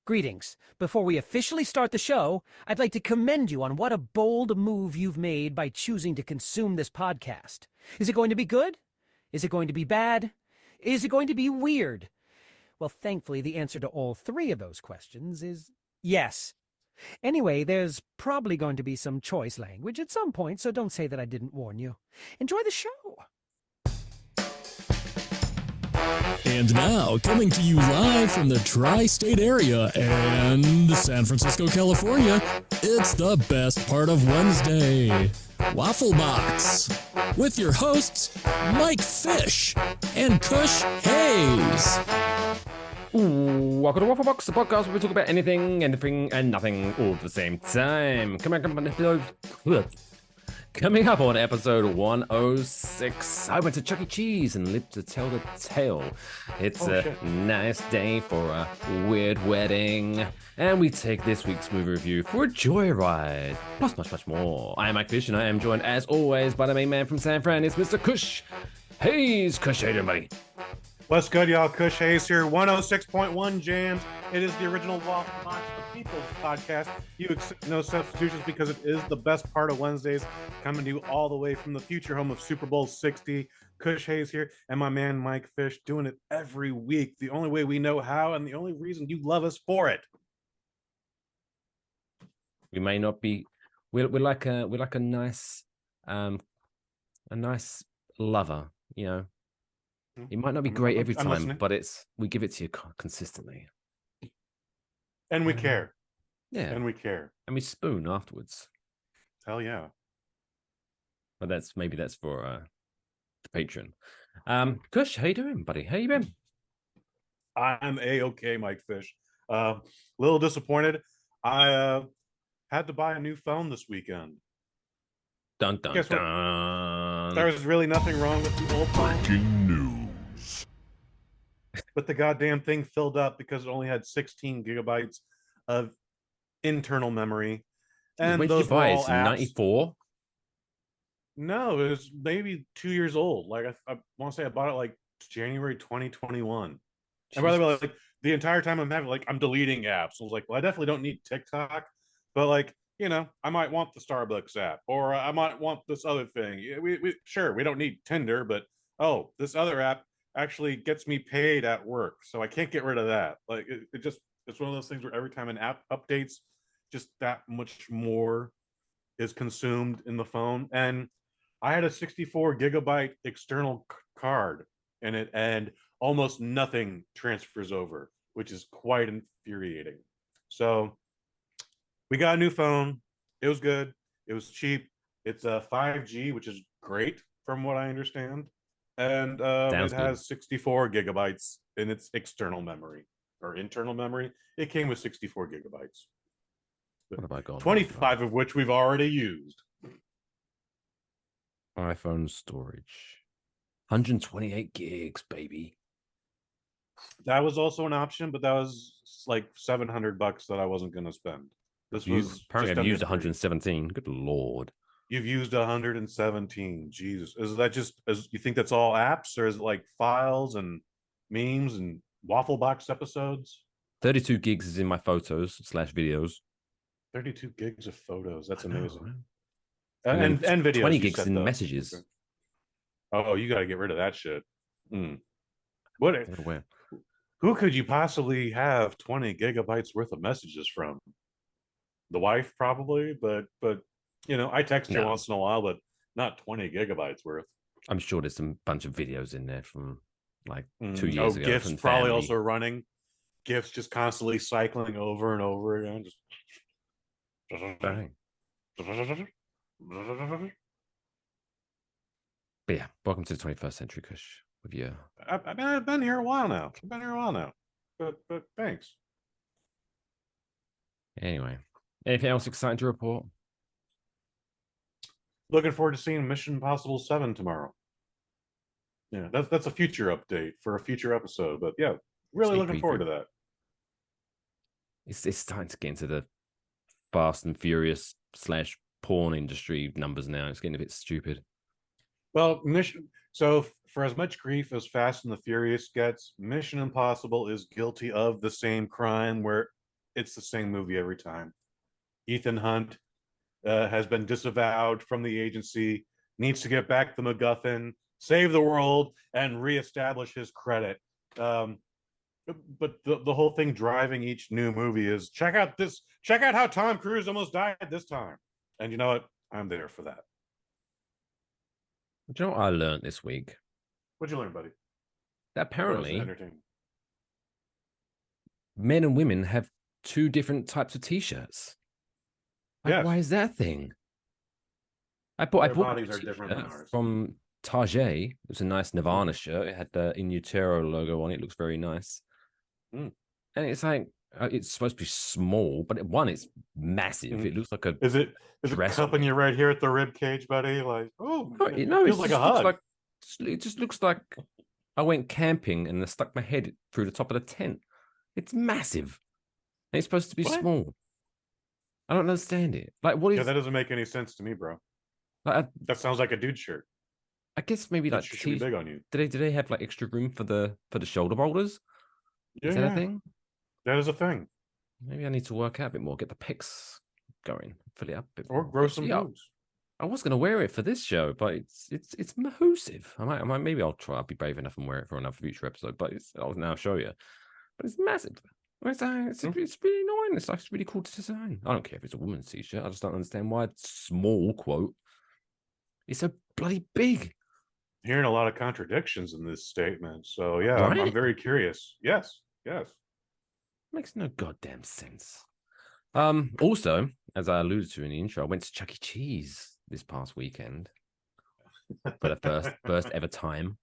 Greetings. Before we officially start the show, I'd like to commend you on what a bold move you've made by choosing to consume this podcast. Is it going to be good? Is it going to be bad? Is it going to be weird? Well, thankfully, the answer to all three of those questions is yes. Anyway, there's probably going to be some choice language at some point, so don't say that I didn't warn you. Enjoy the show. And now, coming to you live from the tri-state area and San Francisco, California, it's the best part of Wednesday, Waffle Box, with your hosts, Mike Fish and Kush Hayes. Welcome to Waffle Box, the podcast where we talk about anything, and nothing all at the same time. Coming up on episode 106, I went to Chuck E. Cheese and lived to tell the tale. It's a nice day for a weird wedding. And we take this week's movie review for a joyride. Plus much more. I am Mike Fish, and I am joined, as always, by the main man from San Fran. It's Mr. Kush Hayes. Kush, how you doing, buddy? What's good, y'all? Kush Hayes here. 106.1 Jams. It is the original Waffle Box, the People's Podcast. You accept no substitutions because it is the best part of Wednesdays. Coming to you all the way from the future home of Super Bowl 60. Kush Hayes here, and my man Mike Fish doing it every week. The only way we know how, and the only reason you love us for it. We may not be. We're like a nice lover, you know. It might not be great every time, but we give it to you consistently. And we care. Yeah. And we care. And we spoon afterwards. Hell yeah. But that's for the patron. Kush, how you doing, buddy? How you been? I'm A-okay, Mike Fish. Little disappointed. I had to buy a new phone this weekend. Dun dun dun. There was really nothing wrong with the old phone. Breaking news. But the goddamn thing filled up because it only had 16 gigabytes of internal memory. And when those did you buy it? It's apps. 94? No, it was maybe 2 years old. Like I want to say I bought it like January 2021. And by the way, like the entire time I'm deleting apps. I was like, well, I definitely don't need TikTok, but like, you know, I might want the Starbucks app, or I might want this other thing. We don't need Tinder, but this other app actually gets me paid at work, so I can't get rid of that. Like it's one of those things where every time an app updates, just that much more is consumed in the phone. And I had a 64 gigabyte external card in it, and almost nothing transfers over, which is quite infuriating. So we got a new phone. It was good. It was cheap. It's a 5G, which is great from what I understand. And it has 64 gigabytes in its external memory or internal memory. It came with 64 gigabytes. What have I got? 25 of which we've already used. iPhone storage. 128 gigs, baby. That was also an option, but that was like $700 that I wasn't going to spend. This was apparently I've used 117. Good lord. You've used 117. Jesus. Is that you think that's all apps, or is it like files and memes and Waffle Box episodes? 32 gigs is in my photos / videos. 32 gigs of photos. That's amazing. And videos. 20 gigs in messages. Oh, you got to get rid of that shit. Who could you possibly have 20 gigabytes worth of messages from? The wife, probably, but you know, I text you once in a while, but not 20 gigabytes worth. I'm sure there's some bunch of videos in there from like 2 years ago. GIFs probably also running. GIFs just constantly cycling over and over again. Just bang. But yeah, welcome to the 21st century, Kush. With you. I've been here a while now. But thanks. Anyway, anything else exciting to report? Looking forward to seeing Mission Impossible 7 tomorrow. Yeah, that's a future update for a future episode. But yeah, really looking forward to that. It's starting to get into the Fast and Furious / porn industry numbers now. It's getting a bit stupid. Well, so for as much grief as Fast and the Furious gets, Mission Impossible is guilty of the same crime where it's the same movie every time. Ethan Hunt has been disavowed from the agency, needs to get back the MacGuffin, save the world, and reestablish his credit. But the whole thing driving each new movie is check out how Tom Cruise almost died this time. And you know what? I'm there for that. Do you know what I learned this week? What'd you learn, buddy? That apparently Entertaining. men and women have two different types of t-shirts. Like, Yes. why is that a thing? I Their bought bodies a are different than ours. from Target. It was a nice Nirvana shirt. It had the In Utero logo on it. It looks very nice. Mm. And it's like it's supposed to be small, but it's massive. It looks like a Is it dress cupping on you right here at the rib cage, buddy? Like, it no, feels like a hug. It just looks like I went camping and I stuck my head through the top of the tent. It's massive. And it's supposed to be small. I don't understand it. Like, what is? Yeah, that doesn't make any sense to me, bro. Like, that sounds like a dude shirt. I guess maybe That like should be big on you. Do they have like extra room for the shoulder boulders? Yeah, is that a thing? That is a thing. Maybe I need to work out a bit more, get the pecs going, fill it up a bit or more. Grow some boobs. I was going to wear it for this show, but it's massive. I might maybe I'll try. I'll be brave enough and wear it for another future episode. But I'll now show you. But it's massive. It's really annoying. It's actually really cool to design. I don't care if it's a woman's t-shirt. I just don't understand why it's small. Quote. It's so bloody big. Hearing a lot of contradictions in this statement. So yeah, Right? I'm very curious. Yes. Makes no goddamn sense. Also, as I alluded to in the intro, I went to Chuck E. Cheese this past weekend for the first ever time,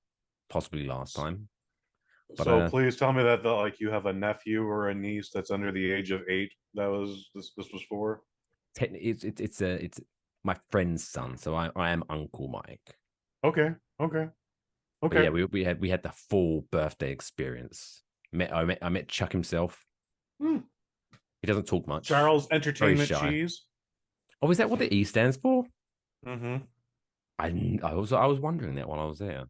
possibly last time. But, so please tell me that like you have a nephew or a niece that's under the age of 8. That was this was for. It's my friend's son, so I am Uncle Mike. Okay. But yeah, we had the full birthday experience. I met Chuck himself. He doesn't talk much. Charles Entertainment Cheese. Oh, is that what the E stands for? Mm-hmm. I was wondering that while I was there.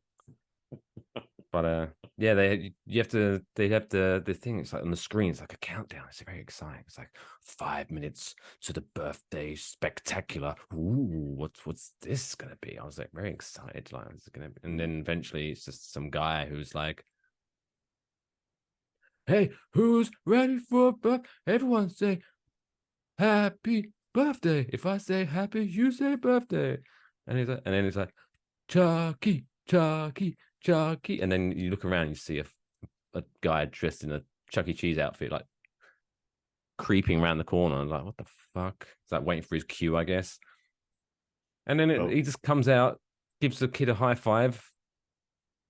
But yeah, they have the thing. It's like on the screen. It's like a countdown. It's very exciting. It's like 5 minutes to the birthday spectacular. Ooh, what's this gonna be? I was like very excited. Like, it's gonna be, and then eventually it's just some guy who's like, "Hey, who's ready for birthday? Everyone say happy birthday. If I say happy, you say birthday." And then he's like, Chucky. And then you look around, you see a guy dressed in a Chuck E. Cheese outfit, like creeping around the corner. I'm like, what the fuck? It's like waiting for his cue, I guess. And then he just comes out, gives the kid a high five.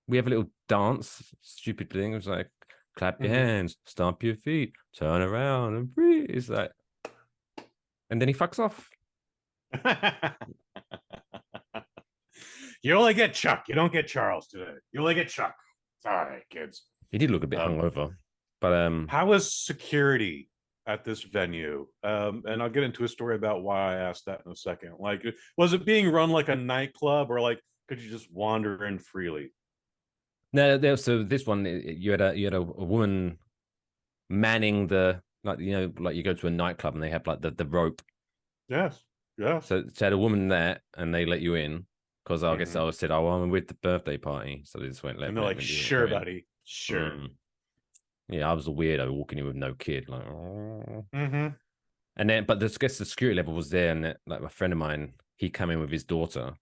We have a little dance, stupid thing. It was like, clap your hands, stomp your feet, turn around and breathe. It's like, and then he fucks off. You only get Chuck. You don't get Charles today. You only get Chuck. It's all right, kids. He did look a bit hungover, but how was security at this venue? And I'll get into a story about why I asked that in a second. Like, was it being run like a nightclub, or like could you just wander in freely? No, so this one you had a woman manning the, like, you know, like you go to a nightclub and they have like the rope. Yes. So had a woman there and they let you in. Because I guess I said, "Oh, I'm with the birthday party," so they just went. And they're like, "Sure, buddy, sure." Yeah, I was a weirdo walking in with no kid, like. Mm-hmm. And then, but the security level was there, and like a friend of mine, he came in with his daughter,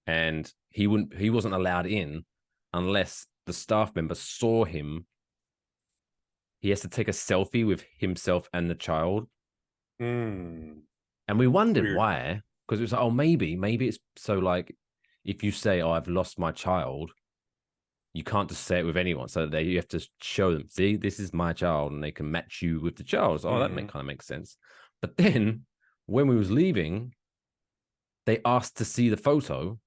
and he wasn't allowed in unless the staff member saw him. He has to take a selfie with himself and the child, and we wondered why, because it was like, oh, maybe it's so like. If you say, "Oh, I've lost my child," you can't just say it with anyone. So you have to show them, "See, this is my child," and they can match you with the child. So, that kind of makes sense. But then when we was leaving, they asked to see the photo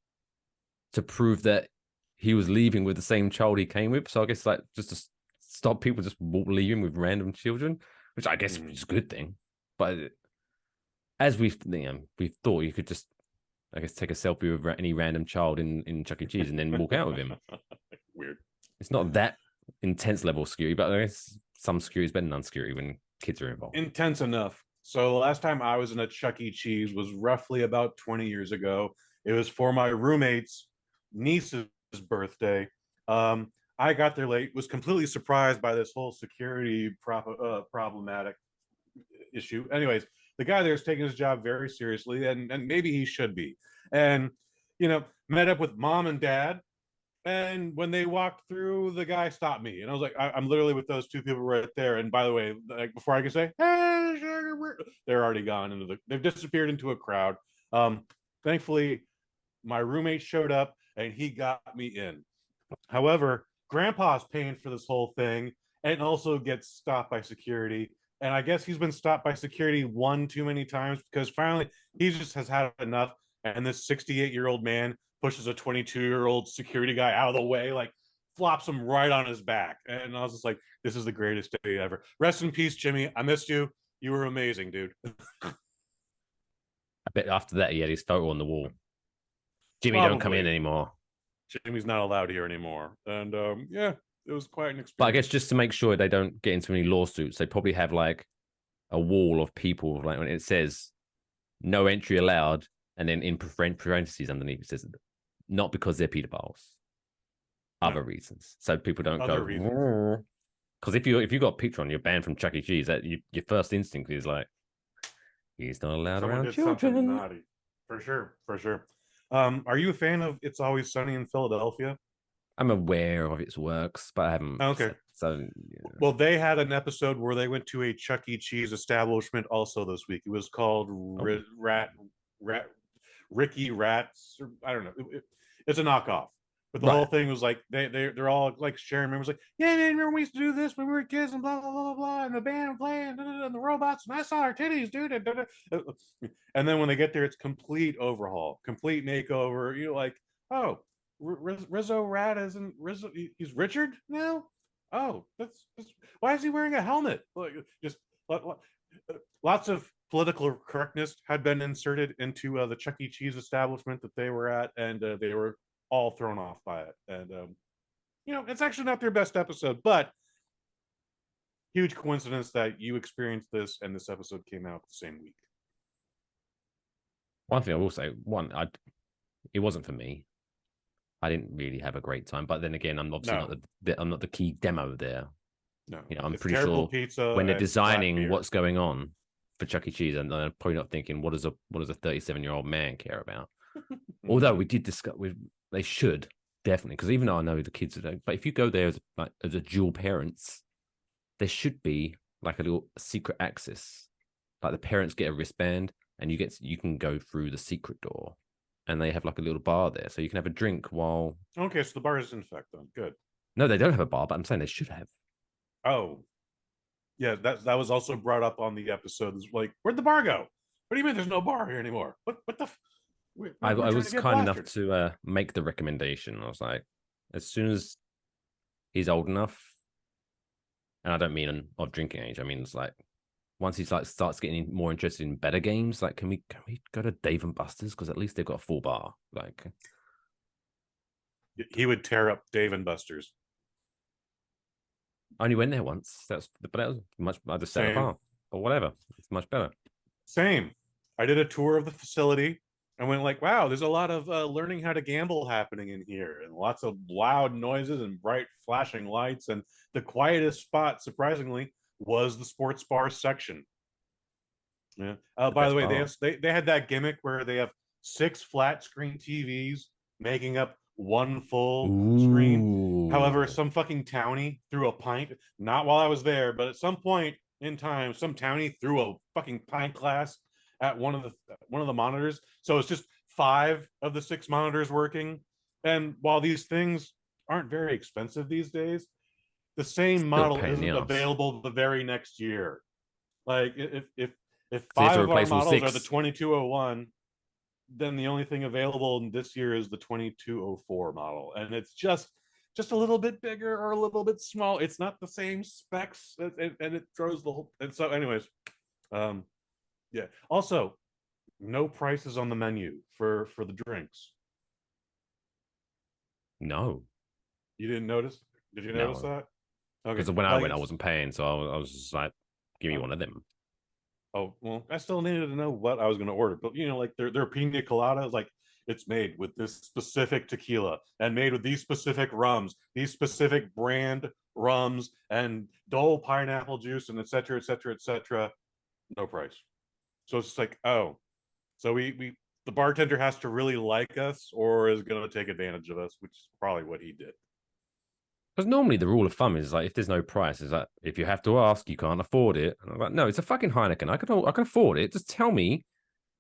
to prove that he was leaving with the same child he came with. So I guess like just to stop people just leaving with random children, which I guess is a good thing. But as we thought you could just, I guess, take a selfie with any random child in Chuck E. Cheese and then walk out with him. Weird. It's not that intense level of security, but I guess some security is better than none security when kids are involved. Intense enough. So the last time I was in a Chuck E. Cheese was roughly about 20 years ago. It was for my roommate's niece's birthday. I got there late, was completely surprised by this whole security problematic issue. Anyways, the guy there is taking his job very seriously, and maybe he should be. And met up with mom and dad. And when they walked through, the guy stopped me, and I was like, I'm literally with those two people right there. And by the way, like before I can say, hey, they're already gone they've disappeared into a crowd. Thankfully, my roommate showed up and he got me in. However, Grandpa's paying for this whole thing and also gets stopped by security. And I guess he's been stopped by security one too many times because finally he just has had enough. And this 68-year-old man pushes a 22-year-old security guy out of the way, like flops him right on his back. And I was just like, this is the greatest day ever. Rest in peace, Jimmy. I missed you. You were amazing, dude. I bet after that he had his photo on the wall. Jimmy, Probably. don't come in anymore. Jimmy's not allowed here anymore. And yeah, it was quite an experience. But I guess just to make sure they don't get into any lawsuits, they probably have like a wall of people, like when it says no entry allowed, and then in parentheses underneath it says not because they're pedophiles, other reasons, so people don't Other go. Because if you got a picture on, you're banned from Chuck E. Cheese. That your first instinct is like, he's not allowed Someone around did children. something naughty. For sure. Are you a fan of It's Always Sunny in Philadelphia? I'm aware of its works, but I haven't. Okay. So yeah. Well, they had an episode where they went to a Chuck E. Cheese establishment also this week. It was called Ricky Rats. Or, I don't know. It's a knockoff. But the whole thing was like they're all like sharing memories, like, yeah, man, remember we used to do this when we were kids and blah blah blah blah, and the band playing and the robots, and I saw our titties, dude. And then when they get there, it's complete overhaul, complete makeover. You're like, oh, Rizzo Rat isn't Rizzo? He's Richard now. Oh, that's why is he wearing a helmet? Like, just lots of political correctness had been inserted into the Chuck E. Cheese establishment that they were at, and they were all thrown off by it. And it's actually not their best episode, but huge coincidence that you experienced this and this episode came out the same week. One thing I will say, it wasn't for me. I didn't really have a great time, but then again, I'm obviously not the key demo there. No, I'm pretty sure pizza when they're designing what's going on for Chuck E. Cheese, and they're probably not thinking, what does a 37-year-old man care about? Although we did discuss they should definitely, because even though I know the kids are, but if you go there as a dual parents, there should be like a little secret access, like the parents get a wristband and you can go through the secret door, and they have like a little bar there, so you can have a drink while. Okay, so the bar is in effect then. Good. No, they don't have a bar, but I'm saying they should have. Oh, yeah, that was also brought up on the episode. It's like, where'd the bar go? What do you mean there's no bar here anymore? What the? I was kind enough to make the recommendation. I was like, as soon as he's old enough, and I don't mean of drinking age, I mean it's like once he starts getting more interested in better games, like can we go to Dave and Buster's, because at least they've got a full bar. Like he would tear up Dave and Buster's. I only went there once. But that was much. I just set a bar or whatever. It's much better. Same. I did a tour of the facility. I went like, wow, there's a lot of learning how to gamble happening in here, and lots of loud noises and bright flashing lights. And the quietest spot, surprisingly, was the sports bar section. Yeah. By the way, they had that gimmick where they have 6 flat screen TVs making up one full screen. However, some fucking townie threw a pint, not while I was there, but at some point in time, some townie threw a fucking pint glass at one of the monitors. So it's just 5 of the 6 monitors working. And while these things aren't very expensive these days, the same model isn't available the very next year. Like if 5 of our models are the 2201, then the only thing available this year is the 2204 model, and it's just a little bit bigger or a little bit small. It's not the same specs, and it throws the whole. And so, anyways, yeah. Also, no prices on the menu for the drinks. No, you didn't notice? Did you notice that? Okay, because when I went, I wasn't paying, so I was just like, Give me one of them. Oh, well, I still needed to know what I was going to order. But, like their pina colada is like, it's made with this specific tequila and made with these specific rums, these specific brand rums and Dole pineapple juice and et cetera, et cetera, et cetera. No price. So it's like, oh, so we the bartender has to really like us or is going to take advantage of us, which is probably what he did. Because normally the rule of thumb is like, if there's no price, is that if you have to ask, you can't afford it. And I'm like, no, it's a fucking Heineken. I can afford it. Just tell me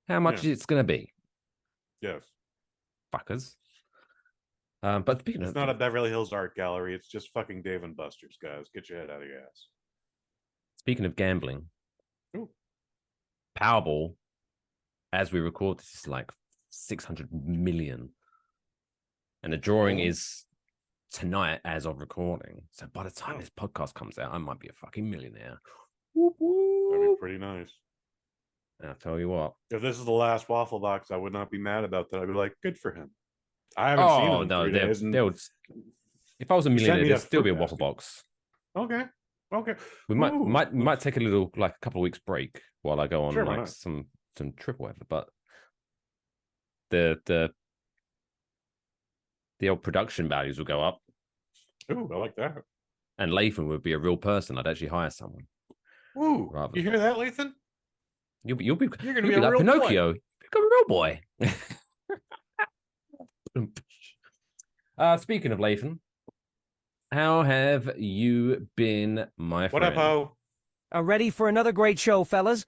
how much it's going to be. Yes. Fuckers. But speaking it's not a Beverly Hills art gallery. It's just fucking Dave and Buster's, guys. Get your head out of your ass. Speaking of gambling, Ooh. Powerball, as we record this, is like 600 million. And the drawing is tonight as of recording. So by the time this podcast comes out, I might be a fucking millionaire. Whoop, whoop. That'd be pretty nice. And I'll tell you what. If this is the last waffle box, I would not be mad about that. I'd be like, good for him. I haven't seen him in 3 days. If I was a millionaire, there'd still be a waffle box. Okay. We might take a little, like a couple of weeks break while I go on like some trip or whatever. But the old production values will go up. Ooh, I like that. And Lathan would be a real person. I'd actually hire someone. Ooh, you hear that, Lathan? You're gonna be a like real Pinocchio. Boy. Become a real boy. Speaking of Lathan, how have you been, my friend? What up, ho? Ready for another great show, fellas?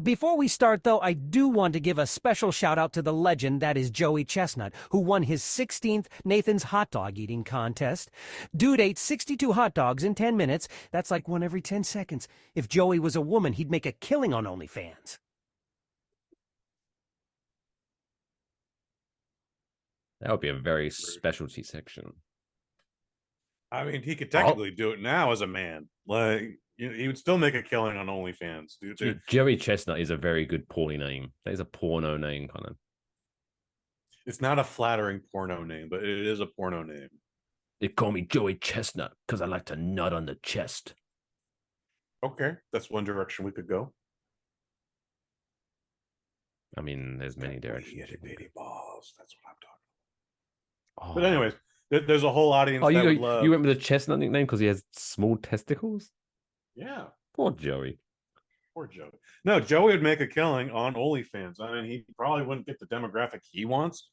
Before we start, though, I do want to give a special shout-out to the legend that is Joey Chestnut, who won his 16th Nathan's Hot Dog Eating Contest. Dude ate 62 hot dogs in 10 minutes. That's like one every 10 seconds. If Joey was a woman, he'd make a killing on OnlyFans. That would be a very specialty section. I mean, he could technically do it now as a man. Like, he would still make a killing on OnlyFans. Dude. Joey Chestnut is a very good porny name. That is a porno name, kind of. It's not a flattering porno name, but it is a porno name. They call me Joey Chestnut because I like to nut on the chest. Okay, that's one direction we could go. I mean, there's many directions. Bitty balls. That's what I'm talking about. But anyways, there's a whole audience that would love. You went with the Chestnut nickname because he has small testicles? Yeah. Poor Joey. Poor Joey. No, Joey would make a killing on OnlyFans. I mean, he probably wouldn't get the demographic he wants.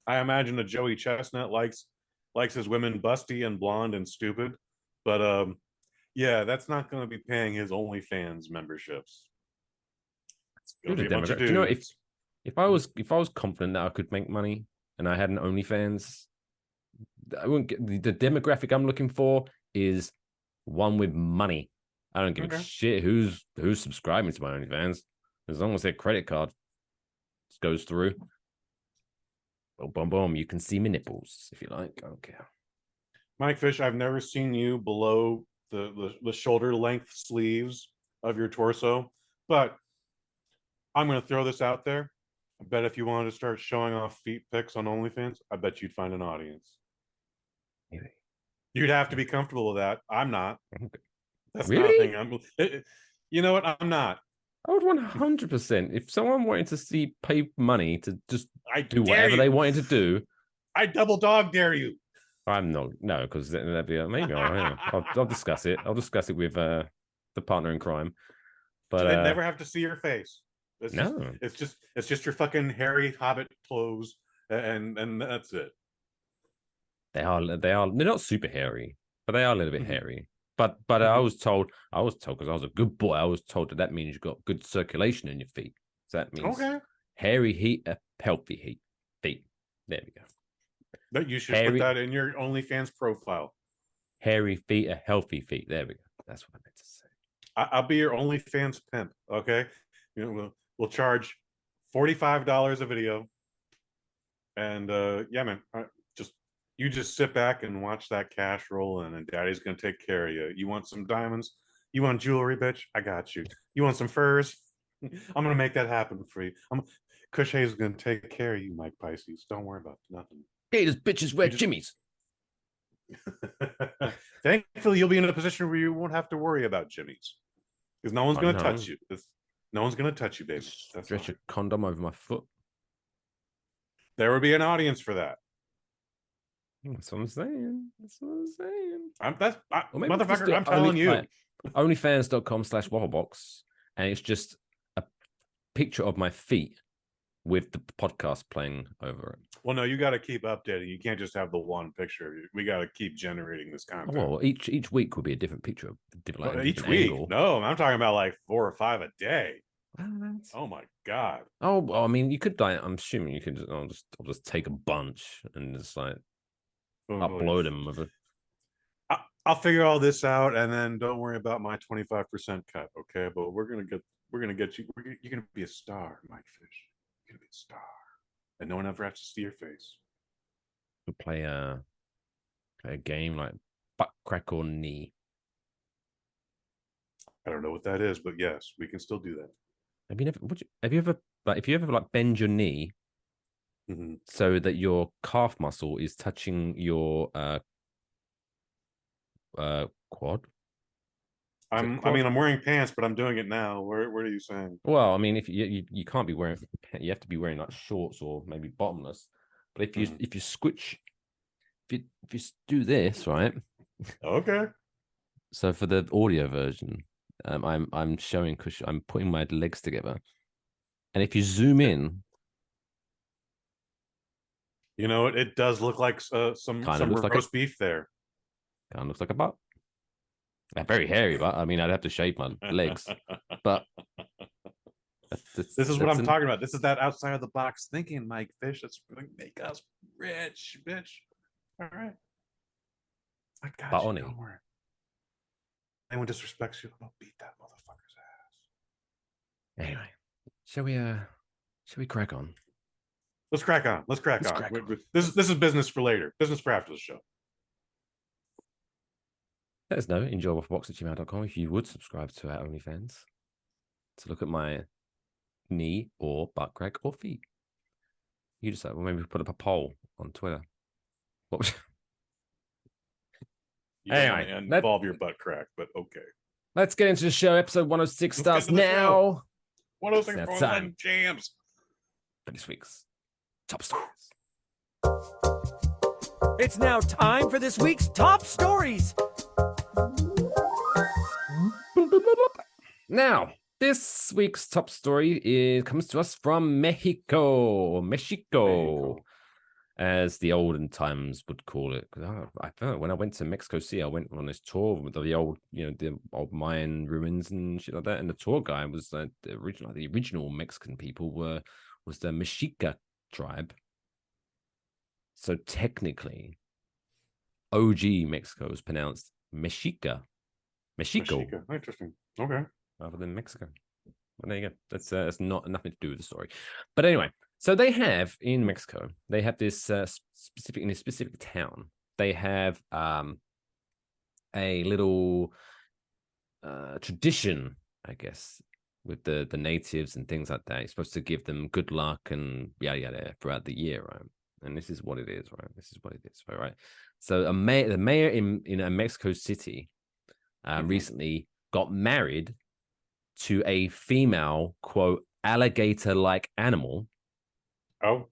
I imagine a Joey Chestnut likes his women busty and blonde and stupid. But yeah, that's not going to be paying his OnlyFans memberships. You know, if I was confident that I could make money and I had an OnlyFans, I wouldn't get the demographic I'm looking for is one with money. I don't give a shit who's subscribing to my OnlyFans, as long as their credit card goes through. Boom, boom, boom. You can see my nipples if you like. I don't care. Mike Fish, I've never seen you below the shoulder length sleeves of your torso, but I'm going to throw this out there. I bet if you wanted to start showing off feet pics on OnlyFans, I bet you'd find an audience. Maybe. You'd have to be comfortable with that. I'm not. Okay. That's really? not a thing. You know what? I'm not. I would 100%. If someone wanted to pay money to just do whatever they wanted to do, I double dog dare you. I'm not. No, because that'd be maybe I'll discuss it. I'll discuss it with the partner in crime. But I'd never have to see your face. It's just your fucking hairy hobbit clothes, and that's it. They're not super hairy, but they are a little bit hairy. But I was told because I was a good boy. I was told that means you've got good circulation in your feet. So that means hairy heat, healthy feet. There we go. But you should put that in your OnlyFans profile. Hairy feet, healthy feet. There we go. That's what I meant to say. I'll be your OnlyFans pimp. Okay, we'll charge $45 a video, and yeah, man. You just sit back and watch that cash roll in, and Daddy's gonna take care of you. You want some diamonds? You want jewelry, bitch? I got you. You want some furs? I'm gonna make that happen for you. Kush Hayes is gonna take care of you, Mike Pisces. Don't worry about nothing. Hey, this bitches wear jimmies. Thankfully, you'll be in a position where you won't have to worry about jimmies. Because no one's going to know. touch you. No one's going to touch you, baby. That's Stretch all. a condom over my foot. There would be an audience for that. That's what I'm saying. That's what I'm saying. Or maybe we could just Motherfucker, do I'm telling you. like, onlyfans.com/wafflebox, and it's just a picture of my feet with the podcast playing over it. Well, no, you got to keep updating. You can't just have the one picture. We got to keep generating this content. Well, each week will be a different picture, Each week? angle. No, I'm talking about like 4 or 5 a day. Well, Oh my god. Oh, well, I mean, you could die. I'm assuming you could. I'll just take a bunch and just like upload them with a. I'll figure all this out, and then don't worry about my 25% cut, okay? But we're gonna get you. You're gonna be a star, Mike Fish. You're gonna be a star, and no one ever has to see your face. We'll play a game like butt crack or knee. I don't know what that is, but yes, we can still do that. Have you ever if you ever like bend your knee so that your calf muscle is touching your quad? I'm wearing pants, but I'm doing it now. What are you saying? Well, I mean, if you can't be wearing, you have to be wearing like shorts or maybe bottomless. But if you switch, if you do this, right? Okay. So for the audio version, I'm showing Kush. I'm putting my legs together, and if you zoom in, you know, it does look like some roast beef there. Kind of looks like a butt. A very hairy butt. I mean, I'd have to shave my legs, but this is what I'm talking about. This is that outside of the box thinking, Mike Fish. That's going to make us rich, bitch. All right, I got you. Don't worry. Anyone disrespects you, I'll beat that motherfucker's ass. Anyway, shall we crack on? Let's crack on. This is business for later. Business for after the show. Let us know. Enjoy wafflebox@gmail.com if you would subscribe to our OnlyFans to look at my knee or butt crack or feet. You decide. Well, maybe we put up a poll on Twitter. What was... Anyway, involve your butt crack, but okay. Let's get into the show. Episode 106 starts now. 106 time jams. For this week's top stories. It's now time for this week's top stories. Now, this week's top story comes to us from Mexico, as the olden times would call it. Because I felt when I went to Mexico City, I went on this tour with the old, the old Mayan ruins and shit like that. And the tour guide was the original Mexican people was the Mexica tribe. So technically, OG Mexico is pronounced Mexico. Interesting. Okay. Rather than Mexico. Well, there you go. That's not nothing to do with the story. But anyway, so they have in Mexico, they have this in a specific town. They have a little tradition, I guess, with the natives and things like that. It's supposed to give them good luck and yada yada throughout the year, right? And this is what it is, right? This is what it is, right? So the mayor in Mexico City recently got married to a female, quote, alligator-like animal. Oh.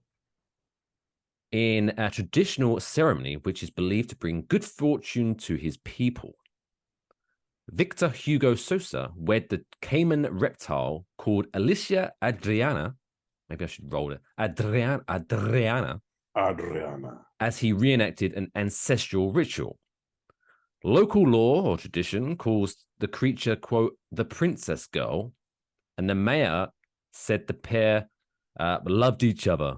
In a traditional ceremony, which is believed to bring good fortune to his people. Victor Hugo Sosa wed the Cayman reptile called Alicia Adriana. Maybe I should roll it. Adriana. As he reenacted an ancestral ritual. Local law or tradition calls the creature, quote, the princess girl, and the mayor said the pair loved each other.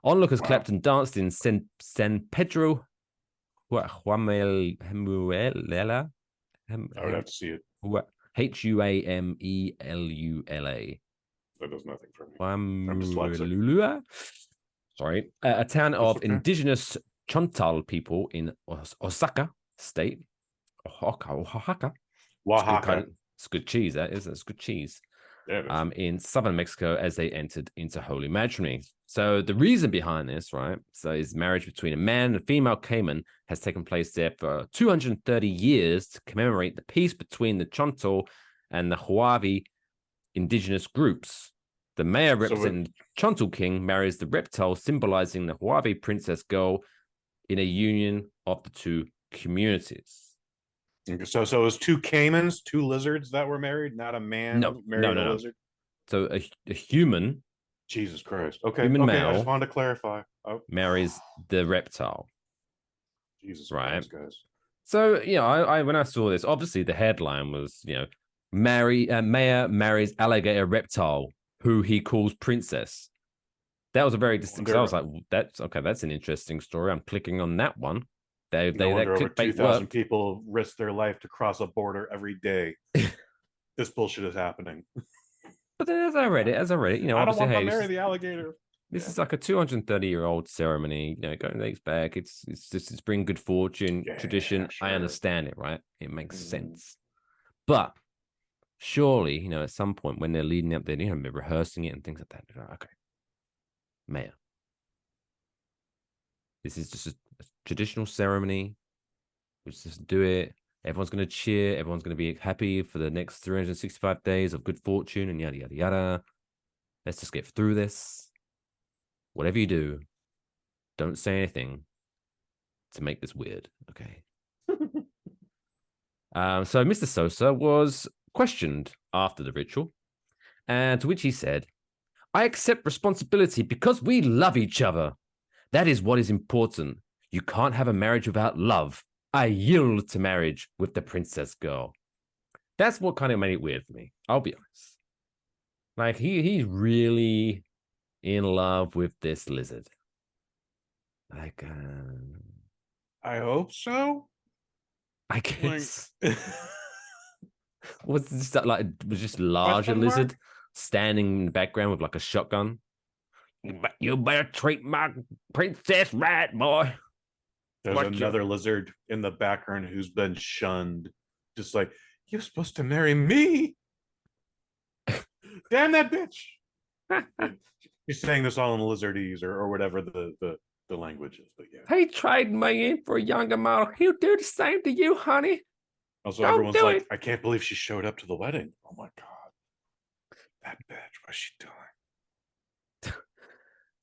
Onlookers clapped and danced in San Pedro Huamulela. I would have to see it. Huamulela. That does nothing for me. Huamulela. Sorry. A town of indigenous Chontal people in Osaka State. Oaxaca. Oaxaca. It's good cheese, that is. It's good cheese. in southern Mexico as they entered into holy matrimony. So the reason behind this, right, is marriage between a man and a female caiman has taken place there for 230 years to commemorate the peace between the Chonto and the Huavi indigenous groups. The mayor representing the Chonto king marries the reptile, symbolizing the Huavi princess girl in a union of the two communities. So it was two caimans, two lizards that were married, not a man married a lizard. So a human, Jesus Christ. Okay, human okay. male, I just wanted to clarify. Marries the reptile. Jesus Christ, guys. So I when I saw this, obviously the headline was mayor marries alligator reptile who he calls princess. That was a very distinct. I was like, that's okay. That's an interesting story. I'm clicking on that one. No wonder over 2,000 people risk their life to cross a border every day. This bullshit is happening. But then as I read it, I don't want to marry the alligator. This is like a 230-year-old ceremony. Going dates back. It's bring good fortune, tradition. Sure. I understand it, right? It makes sense. But surely, at some point when they're leading up there, they're rehearsing it and things like that. Okay, mayor, this is just a traditional ceremony. Let's just do it. Everyone's going to cheer. Everyone's going to be happy for the next 365 days of good fortune and yada, yada, yada. Let's just get through this. Whatever you do, don't say anything to make this weird, okay? So Mr. Sosa was questioned after the ritual, and to which he said, "I accept responsibility because we love each other. That is what is important. You can't have a marriage without love. I yield to marriage with the princess girl." That's what kind of made it weird for me. I'll be honest. Like he's really in love with this lizard. Like, I hope so. I guess. Was this like was just larger lizard standing in the background with like a shotgun? You better treat my princess right, boy. There's another lizard in the background who's been shunned. Just like, you're supposed to marry me. Damn that bitch. He's saying this all in lizardese or whatever the language is, but yeah. He traded me in for a younger model. He'll do the same to you, honey. Also, everyone's like, I can't believe she showed up to the wedding. Oh my God. That bitch, what's she doing?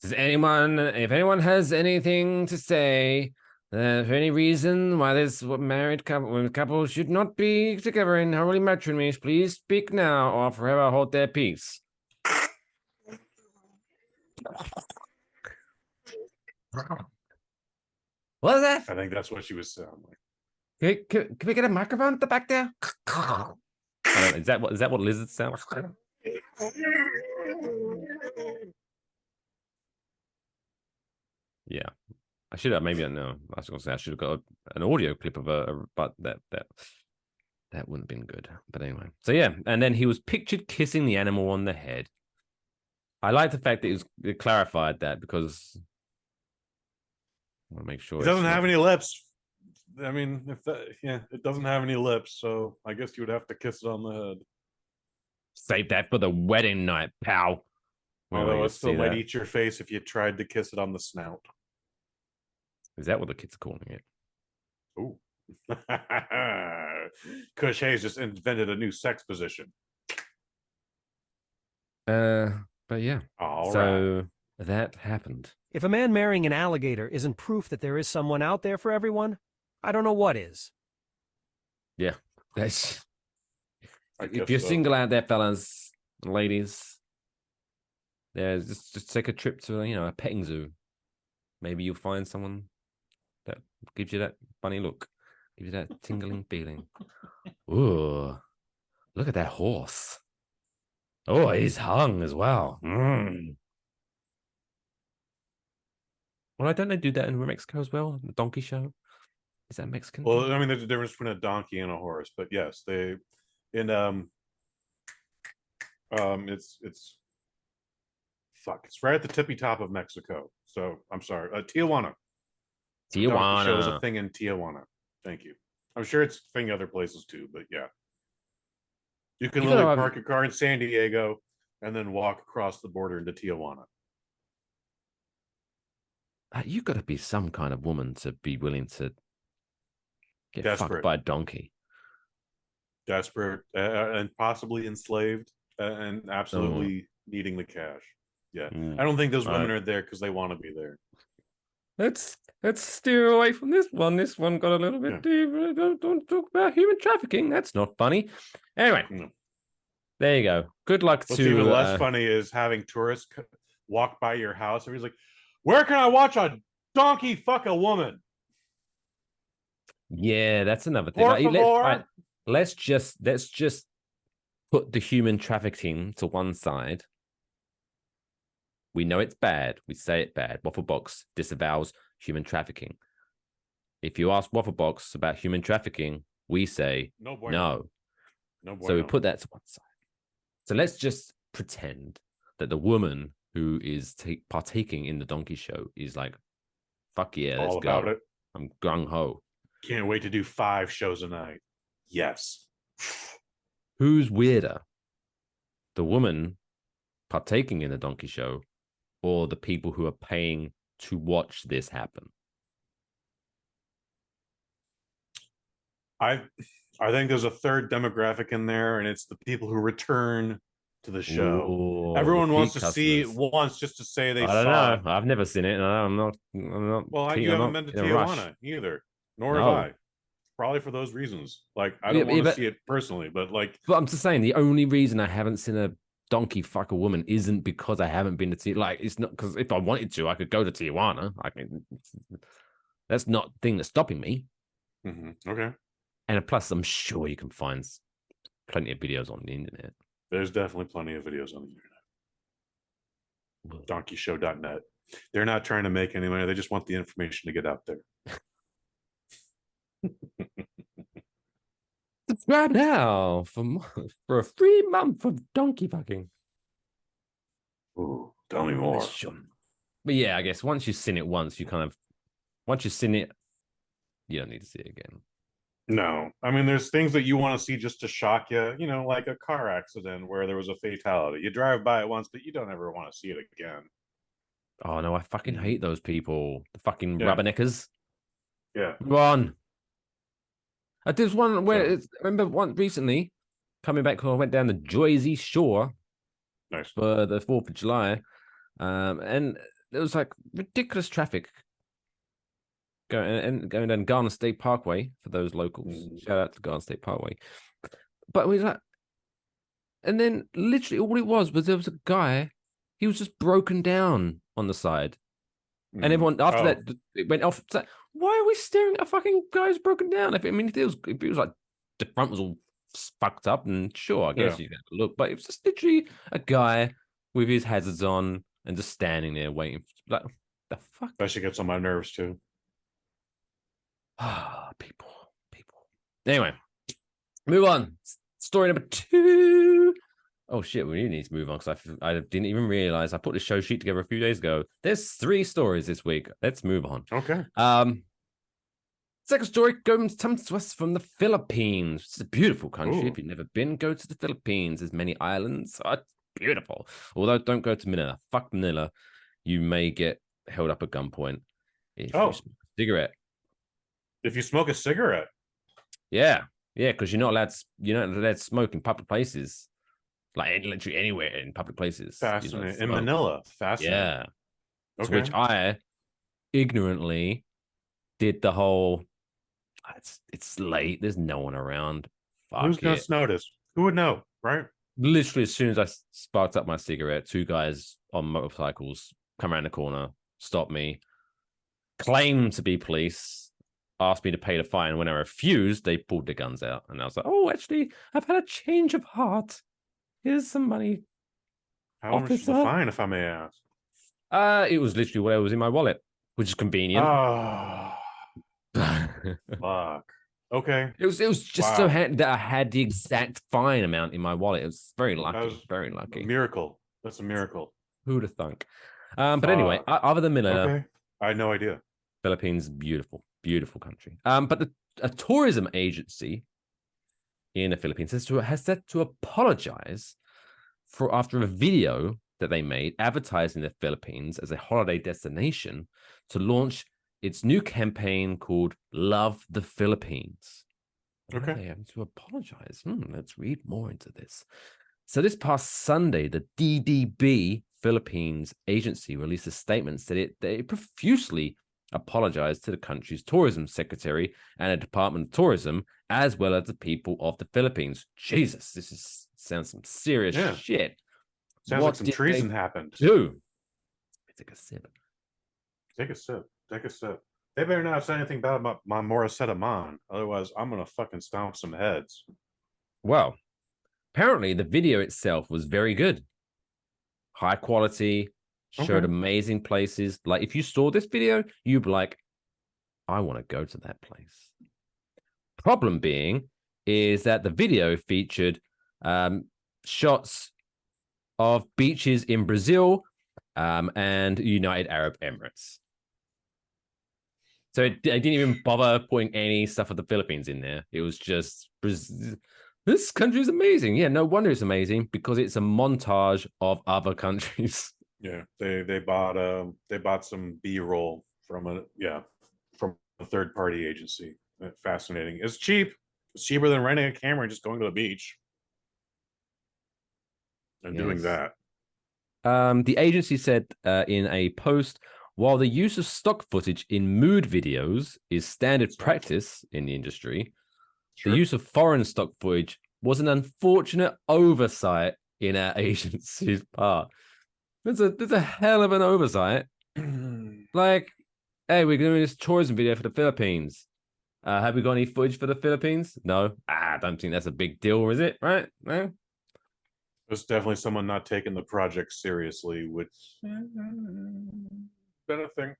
If anyone has anything to say, for any reason why this married couple should not be together in holy matrimony, please speak now or forever hold their peace. What is that? I think that's what she was saying. Can we get a microphone at the back there? Is that what lizards sound like? Yeah, I should have. Maybe I know. I was going to say I should have got an audio clip of but that wouldn't have been good. But anyway, so yeah, and then he was pictured kissing the animal on the head. I like the fact that it clarified that because I want to make sure it doesn't have any lips. I mean, it doesn't have any lips, so I guess you would have to kiss it on the head. Save that for the wedding night, pal. Although it still might eat your face if you tried to kiss it on the snout. Is that what the kids are calling it? Ooh. Kush Hayes just invented a new sex position. But yeah. So that happened. If a man marrying an alligator isn't proof that there is someone out there for everyone, I don't know what is. Yeah. That's if you're single out there, fellas and ladies, just take a trip to a petting zoo. Maybe you'll find someone that gives you that funny look, gives you that tingling feeling. Ooh, look at that horse. Oh, he's hung as well. Mm. Well, don't they do that in Mexico as well? The donkey show? Is that Mexican? Well, I mean, there's a difference between a donkey and a horse, but yes, it's right at the tippy top of Mexico. So I'm sorry, Tijuana. Tijuana show is a thing in Tijuana. Thank you. I'm sure it's a thing other places too, but yeah. You can literally park your car in San Diego and then walk across the border into Tijuana. You got to be some kind of woman to be willing to get fucked by a donkey. Desperate and possibly enslaved and absolutely needing the cash. Yeah. I don't think those women are there because they want to be there. Let's steer away from this one. This one got a little bit deep. Don't talk about human trafficking. That's not funny. Anyway, there you go. Good luck to. What's even less funny is having tourists walk by your house. Everybody's like, "Where can I watch a donkey fuck a woman?" Yeah, that's another thing. Let's just put the human trafficking to one side. We know it's bad. We say it's bad. Wafflebox disavows human trafficking. If you ask Wafflebox about human trafficking, we say no. So we put that to one side. So let's just pretend that the woman who is partaking in the donkey show is like, fuck yeah, let's go. About it. I'm gung ho. Can't wait to do 5 shows a night. Yes. Who's weirder? The woman partaking in the donkey show or the people who are paying to watch this happen? I think there's a third demographic in there, and it's the people who return to the show. Ooh, everyone wants to see it once just to say they saw it. I've never seen it. And I'm not. Well, you haven't been to Tijuana either, nor have I. Probably for those reasons. Like, I don't want to see it personally, but I'm just saying the only reason I haven't seen a donkey fuck a woman isn't because I haven't been to Tijuana. Like, it's not because if I wanted to, I could go to Tijuana. That's not the thing that's stopping me. Mm-hmm. Okay. And plus, I'm sure you can find plenty of videos on the internet. There's definitely plenty of videos on the internet. DonkeyShow.net. They're not trying to make any money. They just want the information to get out there. Subscribe now for a free month of donkey fucking. Ooh, tell me more. But yeah, I guess once you've seen it once, once you've seen it, you don't need to see it again. No, I mean, there's things that you want to see just to shock you, like a car accident where there was a fatality. You drive by it once, but you don't ever want to see it again. Oh, no, I fucking hate those people. The fucking rubberneckers. Yeah. Run. There's one where, I remember one recently, coming back when I went down the Jersey Shore for the 4th of July, and there was like ridiculous traffic going down Garden State Parkway for those locals. Shout out to Garden State Parkway. But we was like, and then literally all it was there was a guy, he was just broken down on the side. And everyone after that it went off. It's like, why are we staring at a fucking guy who's broken down? If it was like the front was all fucked up, and sure, I guess you got to look, but it was just literally a guy with his hazards on and just standing there waiting. Like, the fuck? That should get on my nerves too. People. Anyway, move on. Story number 2. Oh shit, we really need to move on because I didn't even realize I put the show sheet together a few days ago. There's 3 stories this week. Let's move on. Okay. Second story comes to us from the Philippines. It's a beautiful country. Ooh. If you've never been, go to the Philippines. There's many islands. It's beautiful. Although don't go to Manila. Fuck Manila. You may get held up at gunpoint if you smoke a cigarette. If you smoke a cigarette? Yeah, because you're not allowed to smoke in public places. Like literally anywhere in public places. Fascinating. In Manila. Fascinating. Yeah. Okay. To which I ignorantly did the whole, it's late. There's no one around. Who's going to notice? Who would know, right? Literally, as soon as I sparked up my cigarette, 2 guys on motorcycles come around the corner, stop me, claim to be police, asked me to pay the fine. When I refused, they pulled their guns out. And I was like, oh, actually, I've had a change of heart. Here's some money. How much is the fine, if I may ask? It was literally what was in my wallet, which is convenient. Oh, fuck. Okay. It was just so handy that I had the exact fine amount in my wallet. It was very lucky. Very lucky. Miracle. That's a miracle. Who'd have thunk? But anyway, other than Manila, I had no idea. Philippines, beautiful country. But a tourism agency in the Philippines has had to apologize after a video that they made advertising the Philippines as a holiday destination to launch its new campaign called Love the Philippines. Okay. They have to apologize. Let's read more into this. So this past Sunday, the DDB Philippines agency released a statement that they profusely apologized to the country's tourism secretary and the Department of Tourism, as well as the people of the Philippines. Jesus, sounds some serious shit. Sounds like some treason happened. Do take a sip. Take a sip. Take a sip. They better not say anything bad about my Morissette Amon. Otherwise, I'm gonna fucking stomp some heads. Well, apparently the video itself was very good. High quality, showed amazing places. Like, if you saw this video, you'd be like, I want to go to that place. Problem being is that the video featured shots of beaches in Brazil and United Arab Emirates. So I didn't even bother putting any stuff of the Philippines in there. It was just, this country is amazing. Yeah, no wonder it's amazing, because it's a montage of other countries. Yeah, they bought some B-roll from a third-party agency. Fascinating. It's cheap. It's cheaper than renting a camera and just going to the beach and doing that. The agency said in a post, while the use of stock footage in mood videos is standard practice in the industry, the use of foreign stock footage was an unfortunate oversight in our agency's part. There's a hell of an oversight. Like, hey, we're doing this tourism video for the Philippines. Have we got any footage for the Philippines? No. I don't think that's a big deal, is it? Right? No. There's definitely someone not taking the project seriously, which been a thing.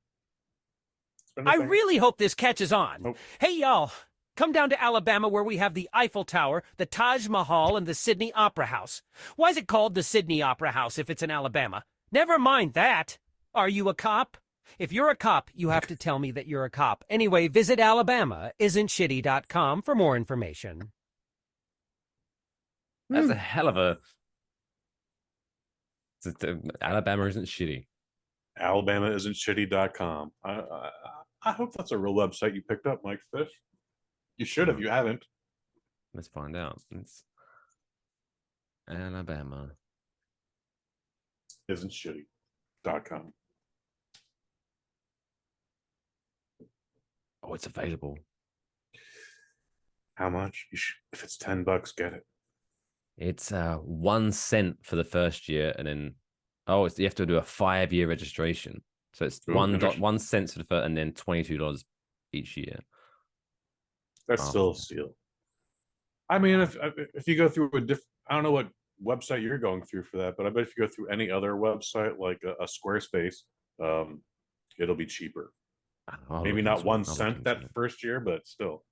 I really hope this catches on. Hey, y'all. Come down to Alabama, where we have the Eiffel Tower, the Taj Mahal, and the Sydney Opera House. Why is it called the Sydney Opera House if it's in Alabama? Never mind that. Are you a cop? If you're a cop, you have to tell me that you're a cop. Anyway, visit alabamaisn'tshitty.com for more information. That's a hell of a... Alabama isn't shitty. Alabamaisn'tshitty.com. I hope that's a real website you picked up, Mike Fish. You should have. You haven't. Let's find out. It's Alabama. Isn'tshitty.com. Oh, it's available. How much? If it's $10, get it. It's 1 cent for the first year, and then you have to do a 5-year registration. So it's 1 cent for the first, and then $22 each year. That's still a steal. I mean, if you go through I don't know what website you're going through for that, but I bet if you go through any other website like a Squarespace, it'll be cheaper. Maybe not 1 cent that first year, but still.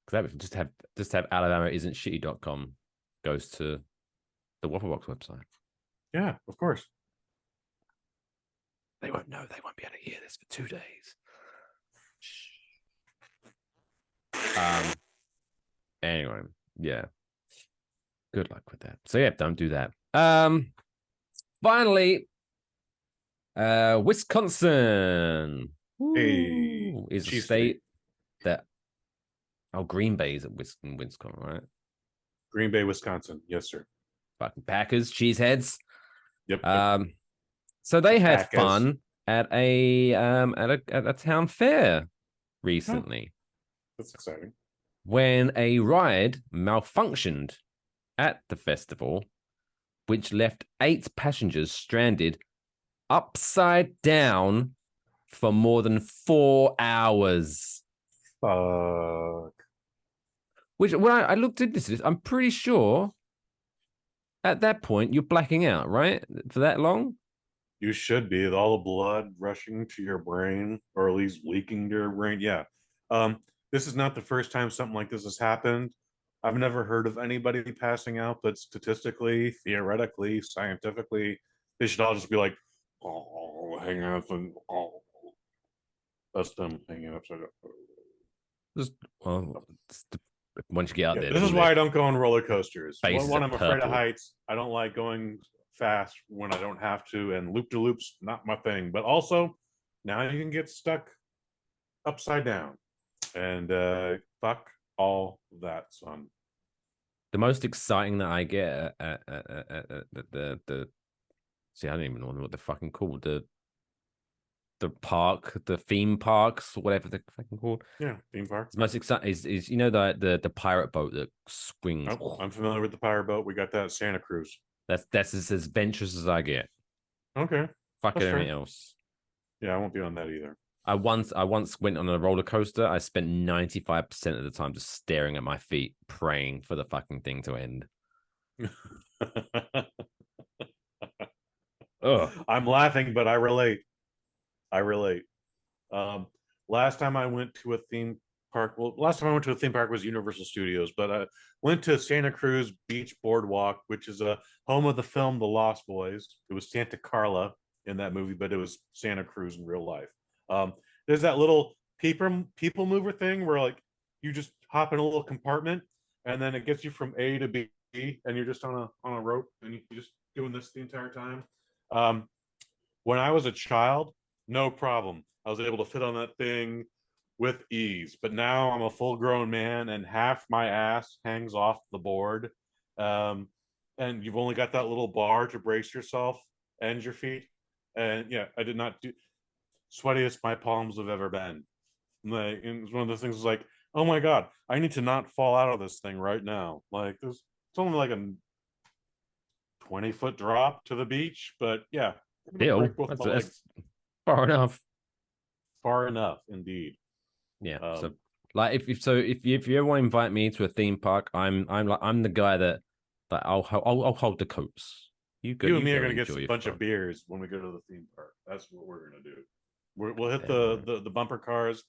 Because just have alabamaisn'tshitty.com goes to the Waffle Box website. Yeah, of course. They won't know. They won't be able to hear this for 2 days. Anyway, yeah. Good luck with that. So yeah, don't do that. Finally, Wisconsin is a state that Green Bay is at Wisconsin, right? Green Bay, Wisconsin. Yes, sir. Fucking Packers, cheeseheads. Yep. So they had fun at a town fair recently. That's exciting. When a ride malfunctioned at the festival, which left 8 passengers stranded upside down for more than 4 hours. Fuck. Which, when I looked into this, I'm pretty sure at that point you're blacking out, right? For that long? You should be, with all the blood rushing to your brain, or at least leaking to your brain. Yeah. This is not the first time something like this has happened. I've never heard of anybody passing out, but statistically, theoretically, scientifically, they should all just be like, oh, hang on, oh. That's them hanging upside down. once you get out Yeah, there, this is why I don't go on roller coasters. Faces One, are I'm afraid of purple. heights. I don't like going fast when I don't have to, and loop de loops not my thing. But also, now you can get stuck upside down, and fuck all that, son. the most exciting that I get the see, I don't even know what they're fucking called. The park, the theme parks, whatever they're fucking called. Yeah, theme park. The most exciting is you know the pirate boat that swings. Oh, I'm familiar with the power boat. We got that at Santa Cruz. That's as adventurous as I get. Okay. Fuck That's everything fair. else. Yeah, I won't be on that either. I once went on a roller coaster. I spent 95% of the time just staring at my feet, praying for the fucking thing to end. Ugh. I'm laughing, but I relate. I relate. Last time I went to a theme park, well, last time I went to a theme park was Universal Studios, but I went to Santa Cruz Beach Boardwalk, which is a home of the film The Lost Boys. It was Santa Carla in that movie, but it was Santa Cruz in real life. There's that little people mover thing where like you just hop in a little compartment and then it gets you from A to B, and you're just on a rope and you're just doing this the entire time. When I was a child, no problem. I was able to fit on that thing with ease. But now I'm a full grown man and half my ass hangs off the board. And you've only got that little bar to brace yourself and your feet. And yeah, I did not do sweatiest my palms have ever been. Like, and it's one of those things like, oh my God, I need to not fall out of this thing right now. Like it's only like a 20-foot drop to the beach, but yeah. Still, that's far enough. Far enough, indeed. Yeah. So, like, if you ever want to invite me to a theme park, I'm the guy that I'll hold the coats. You and me are gonna get a bunch of beers when we go to the theme park. That's what we're gonna do. We'll hit the bumper cars,